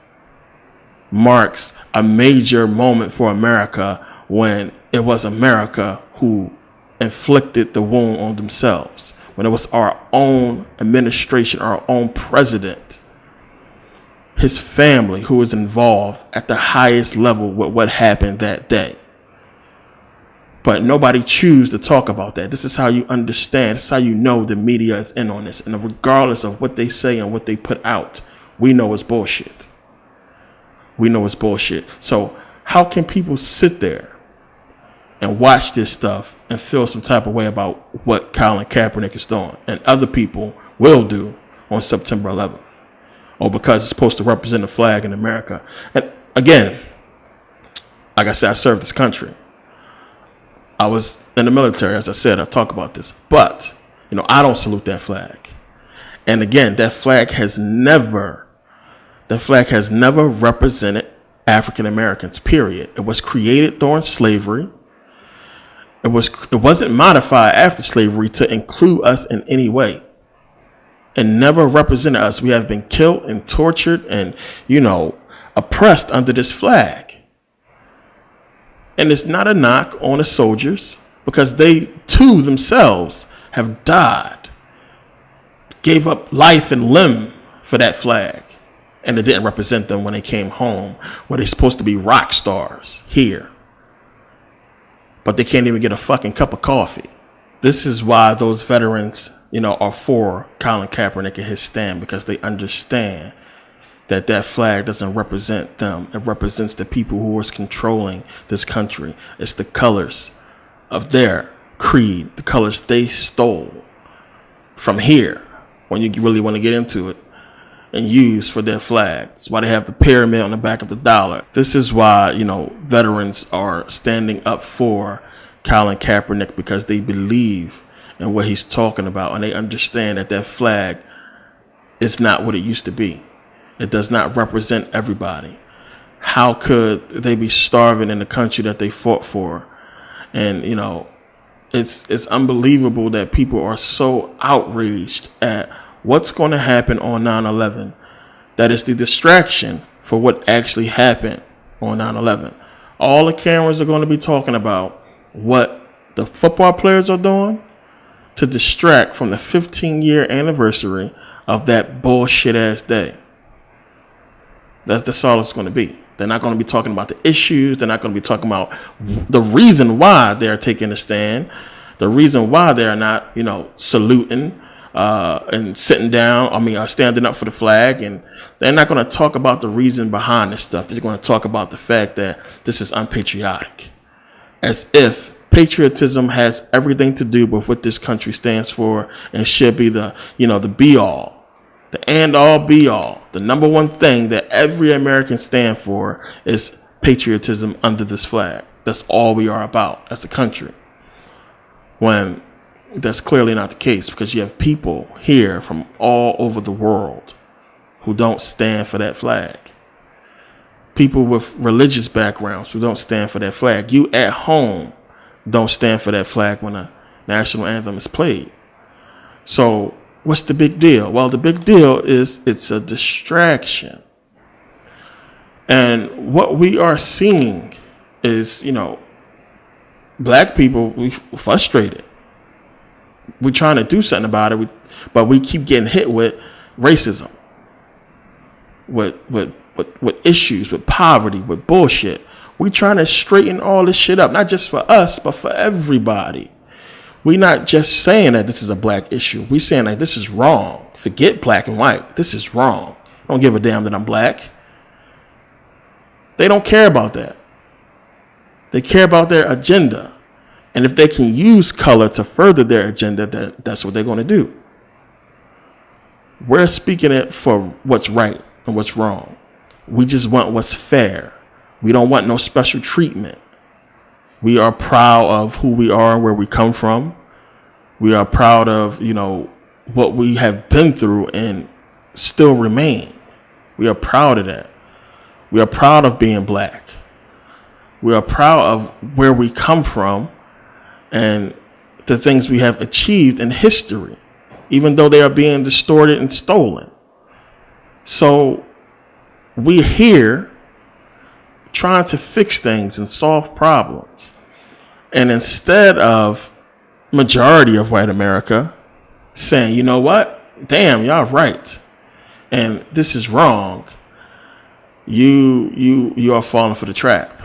marks a major moment for America, when it was America who inflicted the wound on themselves, when it was our own administration, our own president, his family who was involved at the highest level with what happened that day. But nobody choose to talk about that. This is how you understand. This is how you know the media is in on this. And regardless of what they say and what they put out, we know it's bullshit. We know it's bullshit. So how can people sit there and watch this stuff and feel some type of way about what Colin Kaepernick is doing and other people will do on September 11th? Or because it's supposed to represent the flag in America. And again, like I said, I served this country. I was in the military, as I said, I talk about this. But, I don't salute that flag. And again, that flag has never represented African Americans, period. It was created during slavery. It wasn't modified after slavery to include us in any way. It never represented us. We have been killed and tortured and, oppressed under this flag. And it's not a knock on the soldiers, because they too themselves have died, gave up life and limb for that flag. And it didn't represent them when they came home, where they're supposed to be rock stars here. But they can't even get a fucking cup of coffee. This is why those veterans, are for Colin Kaepernick and his stand, because they understand that flag doesn't represent them. It represents the people who is controlling this country. It's the colors of their creed, the colors they stole from here, when you really want to get into it, and use for their flag. That's why they have the pyramid on the back of the dollar. This is why, veterans are standing up for Colin Kaepernick, because they believe in what he's talking about, and they understand that flag is not what it used to be. It does not represent everybody. How could they be starving in the country that they fought for? And, it's unbelievable that people are so outraged at what's going to happen on 9/11. That is the distraction for what actually happened on 9/11. All the cameras are going to be talking about what the football players are doing to distract from the 15-year anniversary of that bullshit ass day. That's all it's going to be. They're not going to be talking about the issues. They're not going to be talking about the reason why they're taking a stand, the reason why they're not, saluting and sitting down. Standing up for the flag. And they're not going to talk about the reason behind this stuff. They're going to talk about the fact that this is unpatriotic, as if patriotism has everything to do with what this country stands for and should be the be all. The end all be all. The number one thing that every American stand for is patriotism under this flag. That's all we are about as a country. When that's clearly not the case, because you have people here from all over the world who don't stand for that flag. People with religious backgrounds who don't stand for that flag. You at home don't stand for that flag when a national anthem is played. So what's the big deal? Well, the big deal is it's a distraction. And what we are seeing is, black people, we're frustrated. We're trying to do something about it, but we keep getting hit with racism, with issues, with poverty, with bullshit. We're trying to straighten all this shit up, not just for us, but for everybody. We're not just saying that this is a black issue. We're saying that this is wrong. Forget black and white. This is wrong. I don't give a damn that I'm black. They don't care about that. They care about their agenda. And if they can use color to further their agenda, that's what they're going to do. We're speaking it for what's right and what's wrong. We just want what's fair. We don't want no special treatment. We are proud of who we are and where we come from. We are proud of, what we have been through and still remain. We are proud of that. We are proud of being black. We are proud of where we come from and the things we have achieved in history, even though they are being distorted and stolen. So we're here trying to fix things and solve problems. And instead of majority of white America saying, you know what? Damn, y'all right. And this is wrong. You are falling for the trap.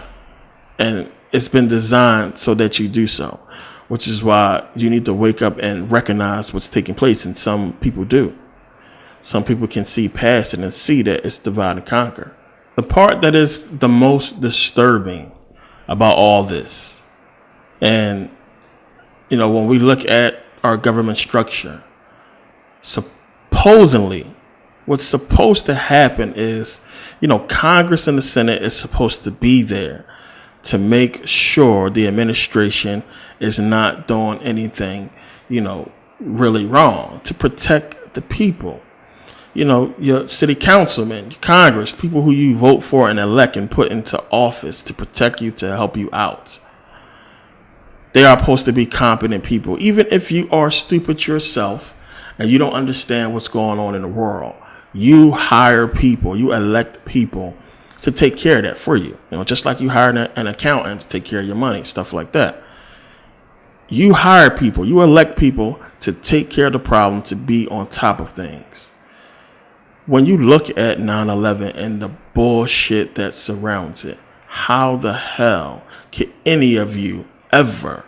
And it's been designed so that you do so, which is why you need to wake up and recognize what's taking place. And some people do. Some people can see past it and see that it's divide and conquer. The part that is the most disturbing about all this, and, you know, when we look at our government structure, supposedly what's supposed to happen is, you know, Congress and the Senate is supposed to be there to make sure the administration is not doing anything, you know, really wrong, to protect the people. You know, your city councilmen, your Congress, people who you vote for and elect and put into office to protect you, to help you out. They are supposed to be competent people. Even if you are stupid yourself and you don't understand what's going on in the world, you hire people, you elect people to take care of that for you. You know, just like you hire an accountant to take care of your money, stuff like that. You hire people, you elect people to take care of the problem, to be on top of things. When you look at 9/11 and the bullshit that surrounds it, how the hell can any of you ever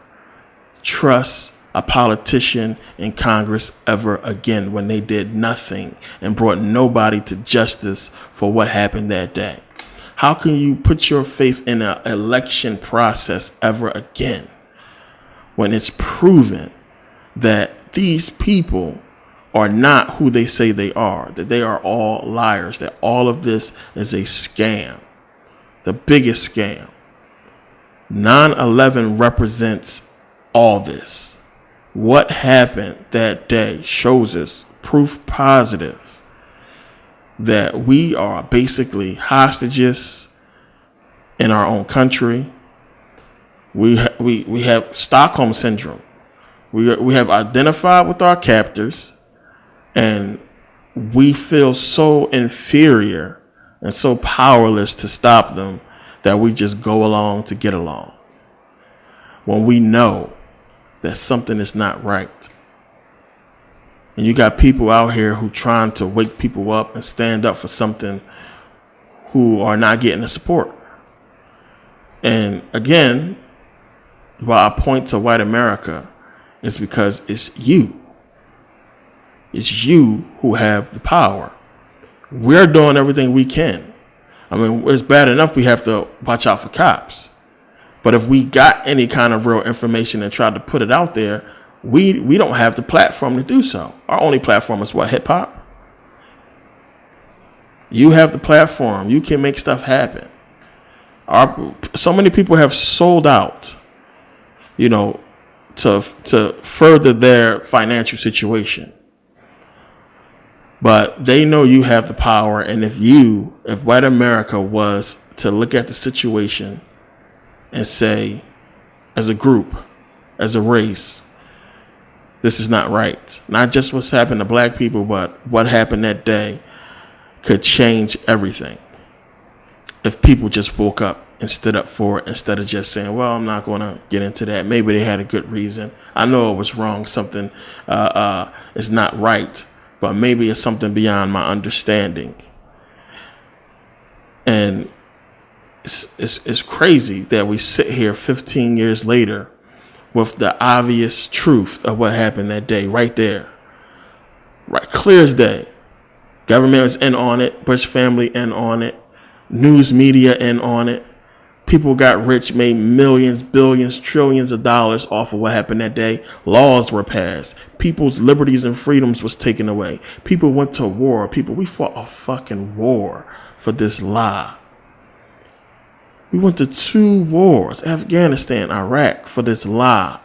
trust a politician in Congress ever again when they did nothing and brought nobody to justice for what happened that day? How can you put your faith in an election process ever again when it's proven that these people are not who they say they are, that they are all liars, that all of this is a scam, the biggest scam? 9/11 represents all this. What happened that day shows us proof positive that we are basically hostages in our own country. We have Stockholm Syndrome. We have identified with our captors, and we feel so inferior and so powerless to stop them that we just go along to get along, when we know that something is not right. And you got people out here who trying to wake people up and stand up for something, who are not getting the support. And again, why I point to white America is because it's you. It's you who have the power. We're doing everything we can. I mean, it's bad enough we have to watch out for cops. But if we got any kind of real information and tried to put it out there, we don't have the platform to do so. Our only platform is what? Hip hop? You have the platform. You can make stuff happen. So many people have sold out, you know, to further their financial situation. But they know you have the power. And if white America was to look at the situation and say, as a group, as a race, this is not right. Not just what's happened to black people, but what happened that day could change everything. If people just woke up and stood up for it, instead of just saying, well, I'm not going to get into that. Maybe they had a good reason. I know it was wrong. Something is not right, but maybe it's something beyond my understanding. And it's crazy that we sit here 15 years later with the obvious truth of what happened that day right there. Right, clear as day. Government was in on it. Bush family in on it. News media in on it. People got rich, made millions, billions, trillions of dollars off of what happened that day. Laws were passed. People's liberties and freedoms was taken away. People went to war. We fought a fucking war for this lie. We went to 2 wars, Afghanistan, Iraq, for this lie.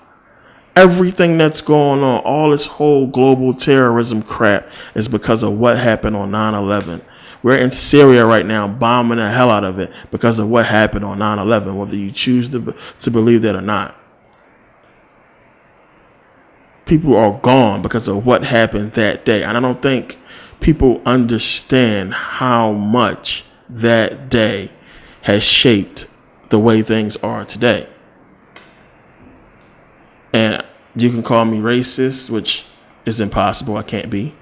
Everything that's going on, all this whole global terrorism crap, is because of what happened on 9/11. We're in Syria right now, bombing the hell out of it because of what happened on 9/11, whether you choose to believe that or not. People are gone because of what happened that day. And I don't think people understand how much that day has shaped the way things are today. And you can call me racist, which is impossible. I can't be.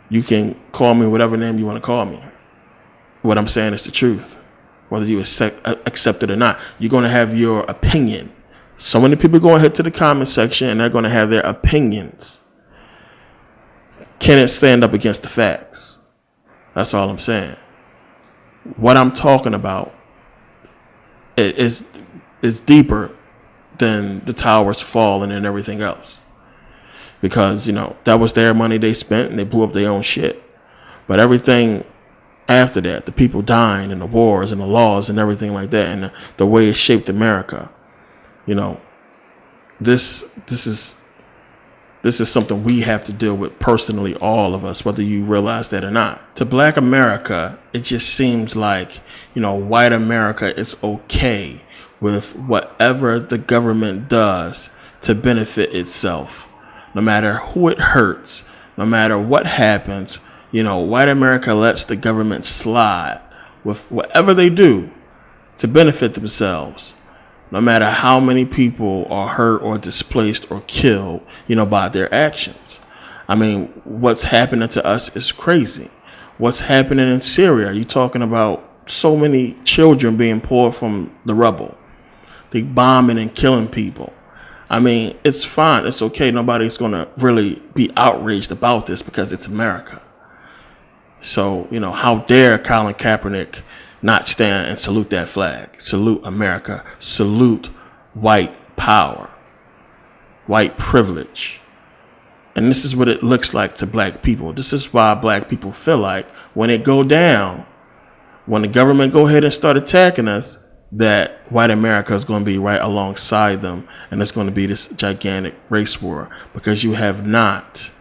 You can call me whatever name you want to call me. What I'm saying is the truth. whether you accept it or not. You're going to have your opinion. So many people are going to head to the comment section and they're going to have their opinions. Can it stand up against the facts? That's all I'm saying. What I'm talking about is deeper than the towers falling and everything else. Because, that was their money they spent and they blew up their own shit. But everything after that, the people dying and the wars and the laws and everything like that, and the way it shaped America, this is something we have to deal with personally, all of us, whether you realize that or not. To Black America, it just seems like, white America is okay with whatever the government does to benefit itself. No matter who it hurts, no matter what happens, white America lets the government slide with whatever they do to benefit themselves. No matter how many people are hurt or displaced or killed, by their actions. I mean, what's happening to us is crazy. What's happening in Syria? You're talking about so many children being pulled from the rubble. They bombing and killing people. I mean, it's fine. It's okay. Nobody's going to really be outraged about this because it's America. So, how dare Colin Kaepernick not stand and salute that flag? Salute America. Salute white power, white privilege. And this is what it looks like to Black people. This is why Black people feel like when it go down, when the government go ahead and start attacking us, that white America is going to be right alongside them. And it's going to be this gigantic race war because you have not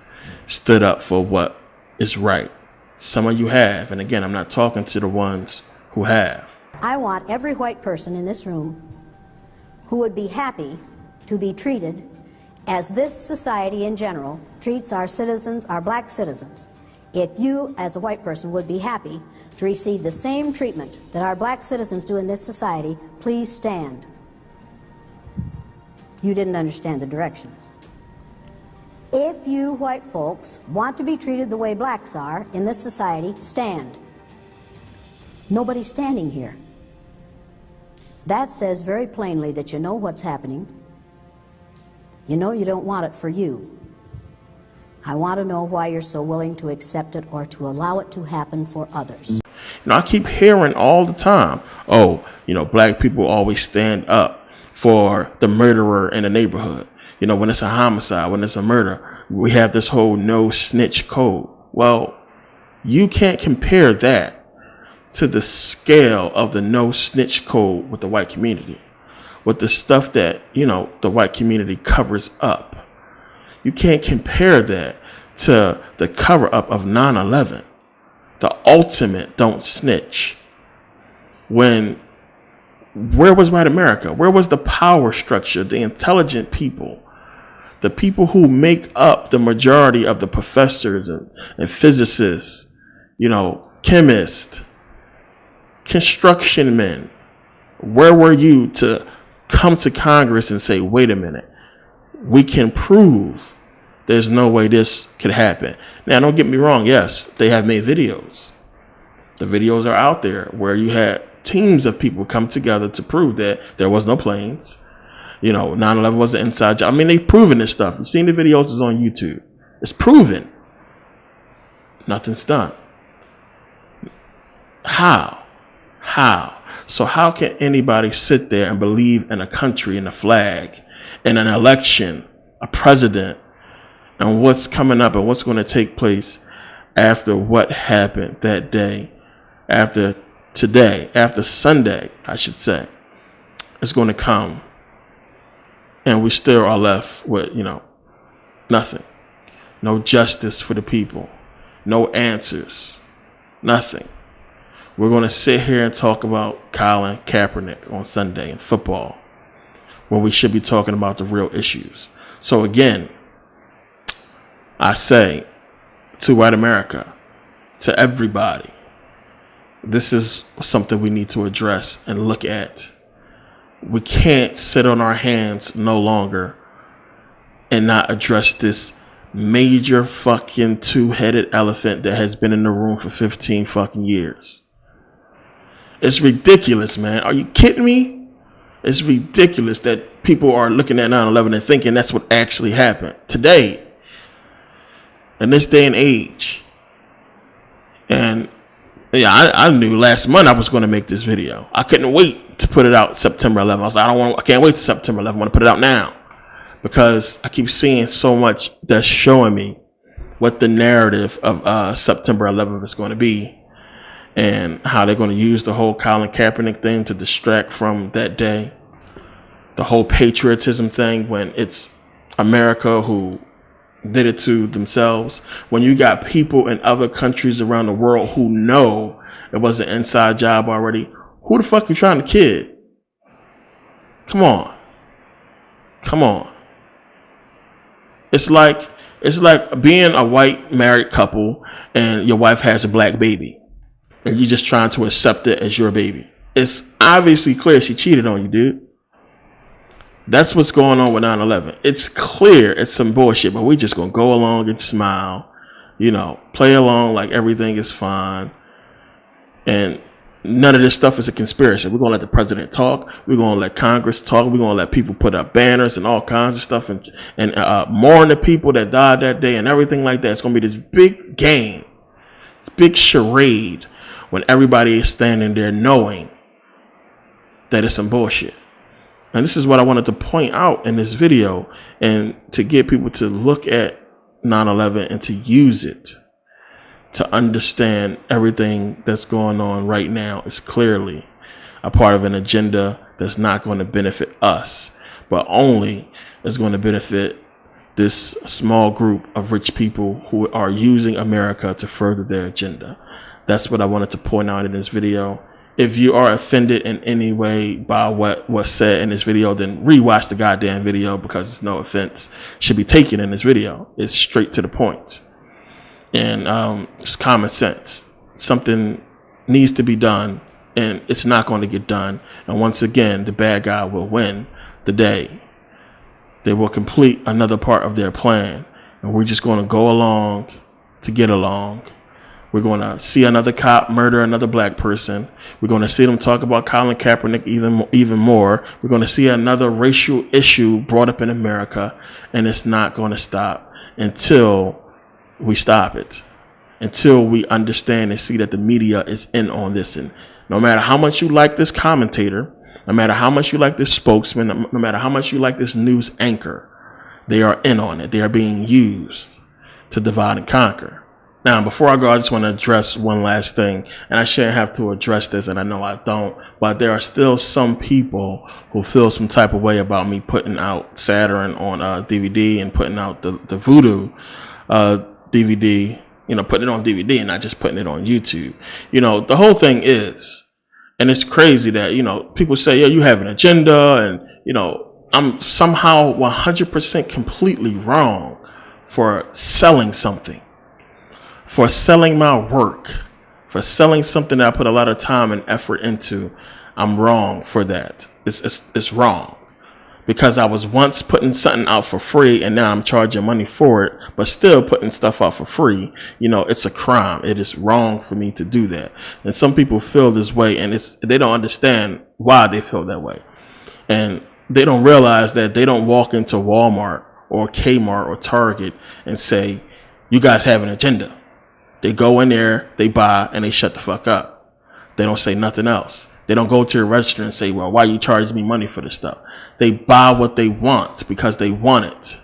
stood up for what is right. Some of you have. And again, I'm not talking to the ones who have. I want every white person in this room who would be happy to be treated as this society in general treats our citizens, our Black citizens. If you, as a white person, would be happy to receive the same treatment that our Black citizens do in this society, please stand. You didn't understand the directions. If you white folks want to be treated the way Blacks are in this society, stand. Nobody's standing here. That says very plainly that you know what's happening. You know you don't want it for you. I want to know why you're so willing to accept it or to allow it to happen for others. I keep hearing all the time, Black people always stand up for the murderer in the neighborhood. When it's a homicide, when it's a murder, we have this whole no snitch code. Well, you can't compare that to the scale of the no snitch code with the white community, with the stuff that, the white community covers up. You can't compare that to the cover up of 9/11, the ultimate don't snitch. Where was white America? Where was the power structure, the intelligent people? The people who make up the majority of the professors and physicists, chemists, construction men. Where were you to come to Congress and say, wait a minute, we can prove there's no way this could happen? Now, don't get me wrong. Yes, they have made videos. The videos are out there where you had teams of people come together to prove that there was no planes. 9/11 was an inside job. I mean, they've proven this stuff. You've seen the videos, it's on YouTube. It's proven. Nothing's done. How? So how can anybody sit there and believe in a country, in a flag, in an election, a president, and what's coming up and what's going to take place after what happened that day, after today, after Sunday, I should say, is going to come? And we still are left with, nothing. No justice for the people. No answers. Nothing. We're going to sit here and talk about Colin Kaepernick on Sunday in football, when we should be talking about the real issues. So again, I say to white America, to everybody, this is something we need to address and look at. We can't sit on our hands no longer and not address this major fucking two-headed elephant that has been in the room for 15 fucking years. It's ridiculous, man. Are you kidding me? It's ridiculous that people are looking at 9/11 and thinking that's what actually happened today, in this day and age. And yeah, I knew last month I was going to make this video. I couldn't wait to put it out September 11th. I was like, I can't wait to September 11th. I want to put it out now because I keep seeing so much that's showing me what the narrative of September 11th is going to be, and how they're going to use the whole Colin Kaepernick thing to distract from that day. The whole patriotism thing, when it's America who did it to themselves. When you got people in other countries around the world who know it was an inside job already, who the fuck you trying to kid? Come on. Come on. It's like being a white married couple and your wife has a black baby and you're just trying to accept it as your baby. It's obviously clear she cheated on you, dude. That's what's going on with 9/11. It's clear it's some bullshit, but we just gonna go along and smile, play along like everything is fine. And none of this stuff is a conspiracy. We're gonna let the president talk. We're gonna let Congress talk. We're gonna let people put up banners and all kinds of stuff and mourn the people that died that day and everything like that. It's gonna be this big game, this big charade when everybody is standing there knowing that it's some bullshit. And this is what I wanted to point out in this video, and to get people to look at 9/11 and to use it to understand everything that's going on right now is clearly a part of an agenda that's not going to benefit us, but only is going to benefit this small group of rich people who are using America to further their agenda. That's what I wanted to point out in this video. If you are offended in any way by what was said in this video, then rewatch the goddamn video, because no offense should be taken in this video. It's straight to the point. And it's common sense. Something needs to be done, and it's not going to get done. And once again, the bad guy will win the day. They will complete another part of their plan. And we're just going to go along to get along. We're going to see another cop murder another black person. We're going to see them talk about Colin Kaepernick even more. We're going to see another racial issue brought up in America, and it's not going to stop until we stop it, until we understand and see that the media is in on this. And no matter how much you like this commentator, no matter how much you like this spokesman, no matter how much you like this news anchor, they are in on it. They are being used to divide and conquer. Now, before I go, I just want to address one last thing, and I shouldn't have to address this, and I know I don't, but there are still some people who feel some type of way about me putting out Saturn on DVD and putting out the Voodoo DVD, putting it on DVD and not just putting it on YouTube. The whole thing is, and it's crazy that, people say, yeah, you have an agenda, and, I'm somehow 100% completely wrong for selling something. For selling my work, for selling something that I put a lot of time and effort into. I'm wrong for that. It's wrong, because I was once putting something out for free and now I'm charging money for it, but still putting stuff out for free. It's a crime. It is wrong for me to do that. And some people feel this way, and they don't understand why they feel that way. And they don't realize that they don't walk into Walmart or Kmart or Target and say, you guys have an agenda. They go in there, they buy, and they shut the fuck up. They don't say nothing else. They don't go to a register and say, well, why are you charging me money for this stuff? They buy what they want because they want it.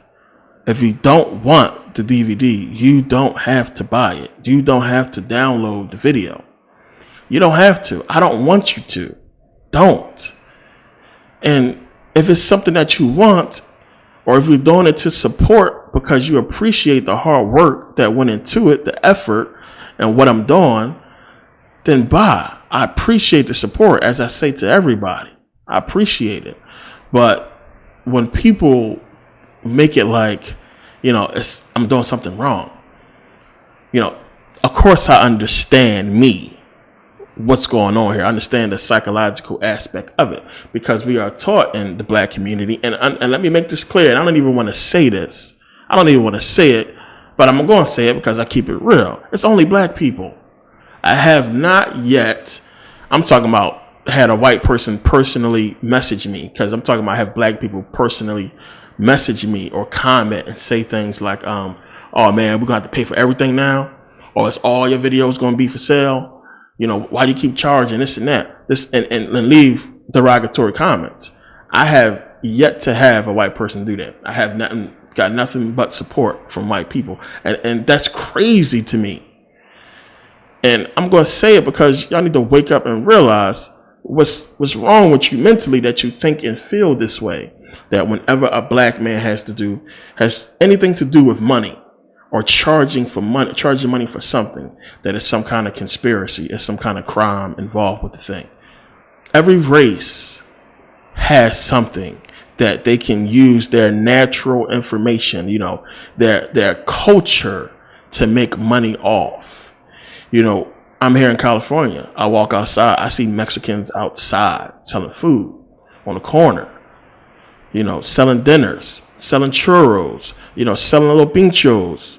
If you don't want the DVD, you don't have to buy it. You don't have to download the video. You don't have to. I don't want you to. Don't. And if it's something that you want, or if you're doing it to support because you appreciate the hard work that went into it, the effort, and what I'm doing, then buy. I appreciate the support, as I say to everybody. I appreciate it. But when people make it like, I'm doing something wrong, of course I understand what's going on here. I understand the psychological aspect of it, because we are taught in the black community, and let me make this clear, and I don't even want to say this. I don't even want to say it, but I'm going to say it because I keep it real. It's only black people. I have not yet I'm talking about had a white person personally message me, because I'm talking about have black people personally message me or comment and say things like, oh man, we're gonna have to pay for everything now, or it's all your videos gonna be for sale. You know, why do you keep charging this and that? This and leave derogatory comments. I have yet to have a white person do that. I have got nothing but support from white people, and that's crazy to me. And I'm going to say it because y'all need to wake up and realize what's wrong with you mentally, that you think and feel this way, that whenever a black man has anything to do with money or charging money for something, that is some kind of conspiracy, is some kind of crime involved with the thing. Every race has something that they can use their natural information, you know, their culture to make money off. You know, I'm here in California. I walk outside. I see Mexicans outside selling food on the corner, you know, selling dinners, selling churros, you know, selling little pinchos.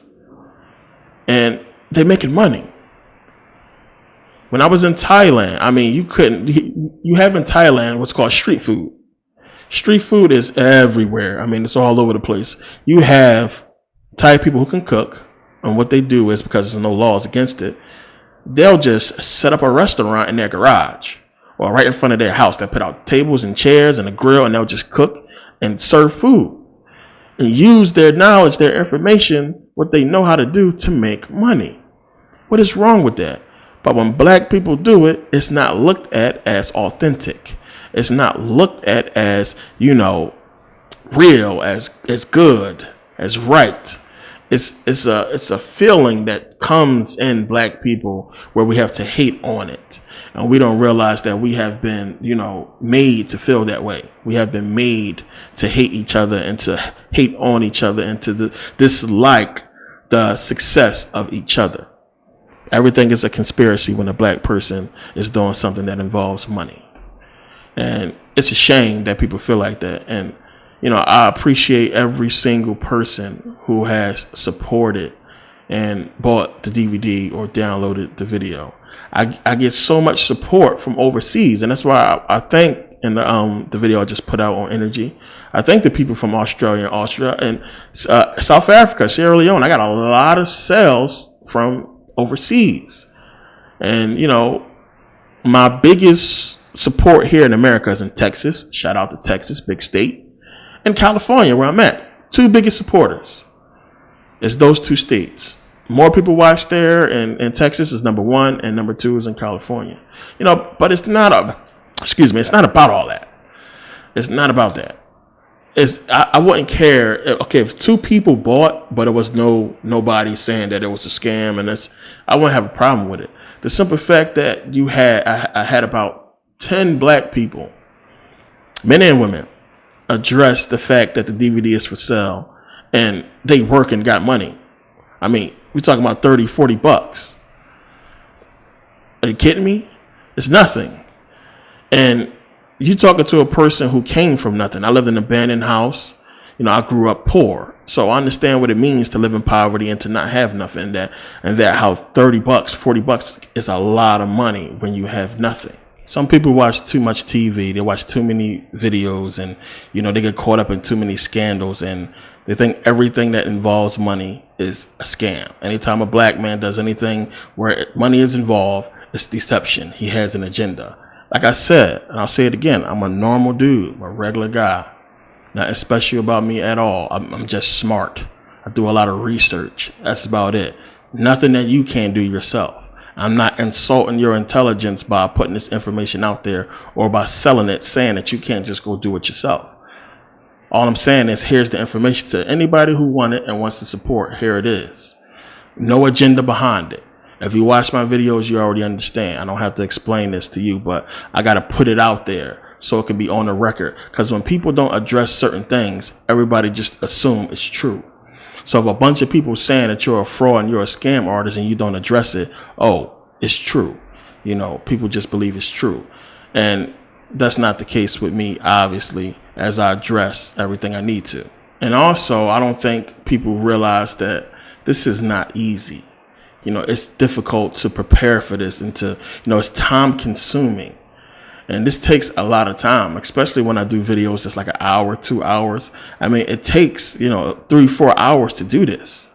And they're making money. When I was in Thailand, I mean, you have in Thailand what's called street food. Street food is everywhere. I mean, it's all over the place. You have Thai people who can cook. And what they do is, because there's no laws against it, they'll just set up a restaurant in their garage or right in front of their house. They put out tables and chairs and a grill, and they'll just cook and serve food and use their knowledge, their information, what they know how to do to make money. What is wrong with that? But when black people do it, it's not looked at as authentic. It's not looked at as, you know, real, as good, as right. It's a feeling that comes in black people where we have to hate on it. And we don't realize that we have been, you know, made to feel that way. We have been made to hate each other and to hate on each other and to dislike the success of each other. Everything is a conspiracy when a black person is doing something that involves money. And it's a shame that people feel like that. And, you know, I appreciate every single person who has supported and bought the DVD or downloaded the video. I get so much support from overseas. And that's why I thank, in the video I just put out on energy, I thank the people from Australia and Austria and South Africa, Sierra Leone. I got a lot of sales from overseas. And, you know, my biggest support here in America is in Texas. Shout out to Texas, big state. And California, where I'm at. Two biggest supporters. It's those two states. More people watch there, and Texas is number one, and number two is in California. You know, but it's not it's not about all that. It's not about that. I wouldn't care. Okay, if two people bought, but it was nobody saying that it was a scam, and I wouldn't have a problem with it. The simple fact that I had about 10 black people, men and women, address the fact that the DVD is for sale, and they work and got money. I mean, we're talking about $30-$40. Are you kidding me? It's nothing. And you talking to a person who came from nothing. I lived in an abandoned house. You know, I grew up poor. So I understand what it means to live in poverty and to not have nothing. And that how $30, $40 is a lot of money when you have nothing. Some people watch too much TV. They watch too many videos, and, you know, they get caught up in too many scandals, and they think everything that involves money is a scam. Anytime a black man does anything where money is involved, it's deception. He has an agenda. Like I said, and I'll say it again, I'm a normal dude. I'm a regular guy. Nothing special about me at all. I'm just smart. I do a lot of research. That's about it. Nothing that you can't do yourself. I'm not insulting your intelligence by putting this information out there or by selling it, saying that you can't just go do it yourself. All I'm saying is, here's the information to anybody who wants it and wants to support. Here it is. No agenda behind it. If you watch my videos, you already understand. I don't have to explain this to you, but I got to put it out there so it can be on the record. Because when people don't address certain things, everybody just assume it's true. So if a bunch of people saying that you're a fraud and you're a scam artist and you don't address it, oh, it's true. You know, people just believe it's true. And that's not the case with me, obviously, as I address everything I need to. And also, I don't think people realize that this is not easy. You know, it's difficult to prepare for this and to, it's time consuming. And this takes a lot of time, especially when I do videos that's like an hour, 2 hours. I mean, it takes, 3-4 hours to do this.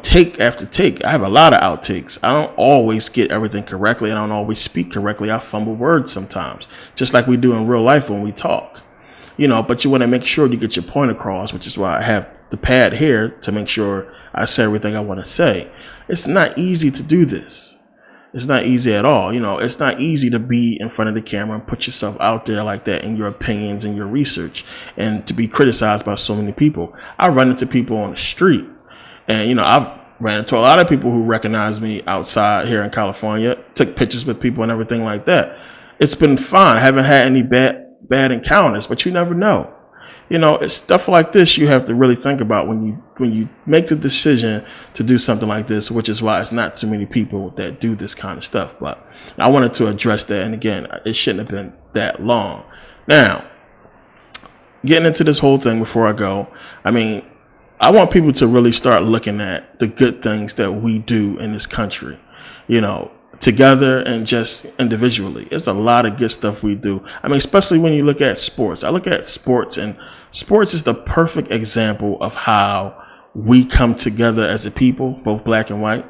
Take after take. I have a lot of outtakes. I don't always get everything correctly. I don't always speak correctly. I fumble words sometimes, just like we do in real life when we talk. But you want to make sure you get your point across, which is why I have the pad here to make sure I say everything I want to say. It's not easy to do this. It's not easy at all. It's not easy to be in front of the camera and put yourself out there like that in your opinions and your research and to be criticized by so many people. I run into people on the street and, I've ran into a lot of people who recognize me outside here in California, took pictures with people and everything like that. It's been fine. I haven't had any bad encounters, but you never know. It's stuff like this you have to really think about when you make the decision to do something like this, which is why it's not too many people that do this kind of stuff. But I wanted to address that. And again, it shouldn't have been that long. Now, getting into this whole thing before I go, I want people to really start looking at the good things that we do in this country, together and just individually. It's a lot of good stuff we do. Especially when you look at sports. I look at sports, and sports is the perfect example of how we come together as a people, both black and white.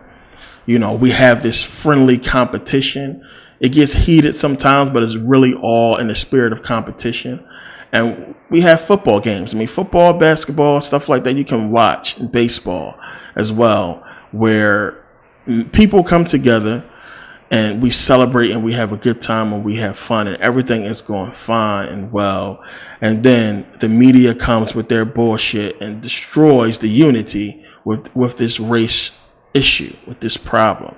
We have this friendly competition. It gets heated sometimes, but it's really all in the spirit of competition. And we have football games. Football, basketball, stuff like that you can watch, and baseball as well, where people come together and we celebrate and we have a good time and we have fun and everything is going fine and well. And then the media comes with their bullshit and destroys the unity with this race issue, with this problem.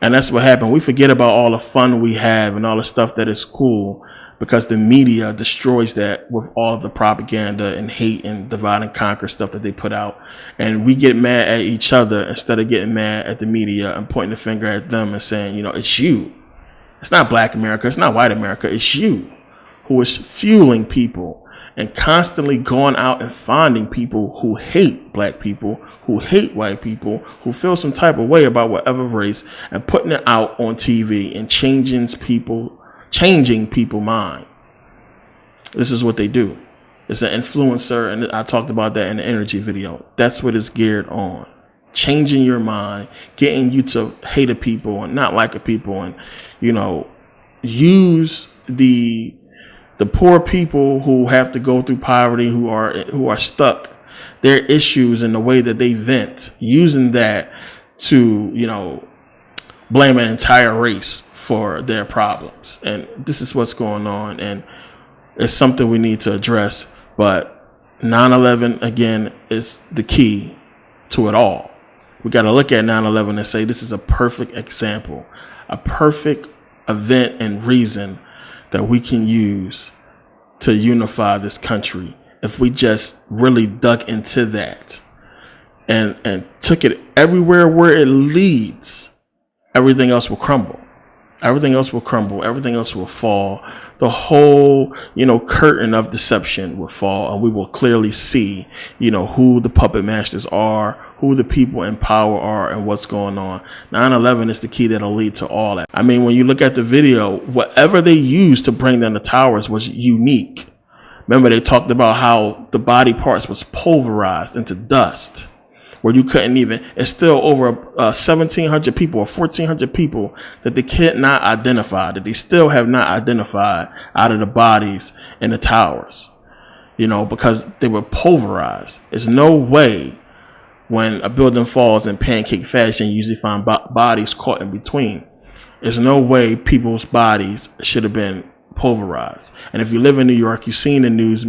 And that's what happened. We forget about all the fun we have and all the stuff that is cool because the media destroys that with all of the propaganda and hate and divide and conquer stuff that they put out. And we get mad at each other instead of getting mad at the media and pointing the finger at them and saying, it's you. It's not black America. It's not white America. It's you who is fueling people and constantly going out and finding people who hate black people, who hate white people, who feel some type of way about whatever race and putting it out on TV and changing people's mind. This is what they do. It's an influencer, and I talked about that in the energy video. That's what it's geared on. Changing your mind, getting you to hate a people and not like a people, and use the poor people who have to go through poverty, who are stuck, their issues and the way that they vent, using that to blame an entire race for their problems. And this is what's going on, and it's something we need to address. But 9/11 again is the key to it all. We got to look at 9/11 and say this is a perfect example, a perfect event and reason that we can use to unify this country if we just really dug into that and took it everywhere where it leads. Everything else will crumble. Everything else will crumble. Everything else will fall. The whole, curtain of deception will fall, and we will clearly see, who the puppet masters are, who the people in power are, and what's going on. 9/11 is the key that'll lead to all that. When you look at the video, whatever they used to bring down the towers was unique. Remember, they talked about how the body parts was pulverized into dust, where you couldn't even, it's still over 1,700 people or 1,400 people that they cannot identify, that they still have not identified out of the bodies in the towers, because they were pulverized. There's no way when a building falls in pancake fashion, you usually find bodies caught in between. There's no way people's bodies should have been pulverized. And if you live in New York, you've seen the news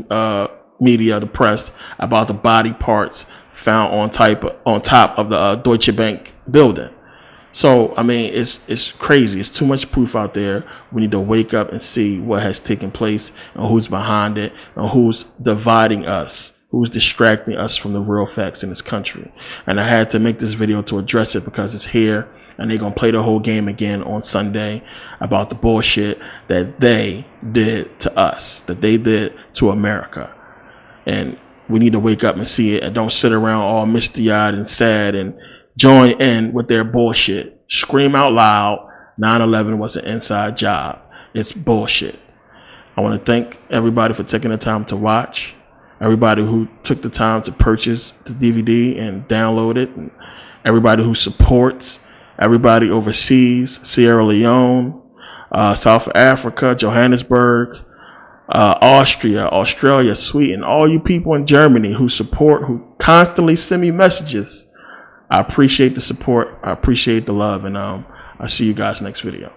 media, the press, about the body parts found on top of the Deutsche Bank building. So, it's crazy. It's too much proof out there. We need to wake up and see what has taken place and who's behind it and who's dividing us, who's distracting us from the real facts in this country. And I had to make this video to address it because it's here, and they're going to play the whole game again on Sunday about the bullshit that they did to us, that they did to America. And we need to wake up and see it, and don't sit around all misty-eyed and sad and join in with their bullshit. Scream out loud, 9/11 was an inside job. It's bullshit. I want to thank everybody for taking the time to watch. Everybody who took the time to purchase the DVD and download it. And everybody who supports. Everybody overseas, Sierra Leone, South Africa, Johannesburg, Austria, Australia, Sweden, all you people in Germany who support, who constantly send me messages. I appreciate the support. I appreciate the love. And I'll see you guys next video.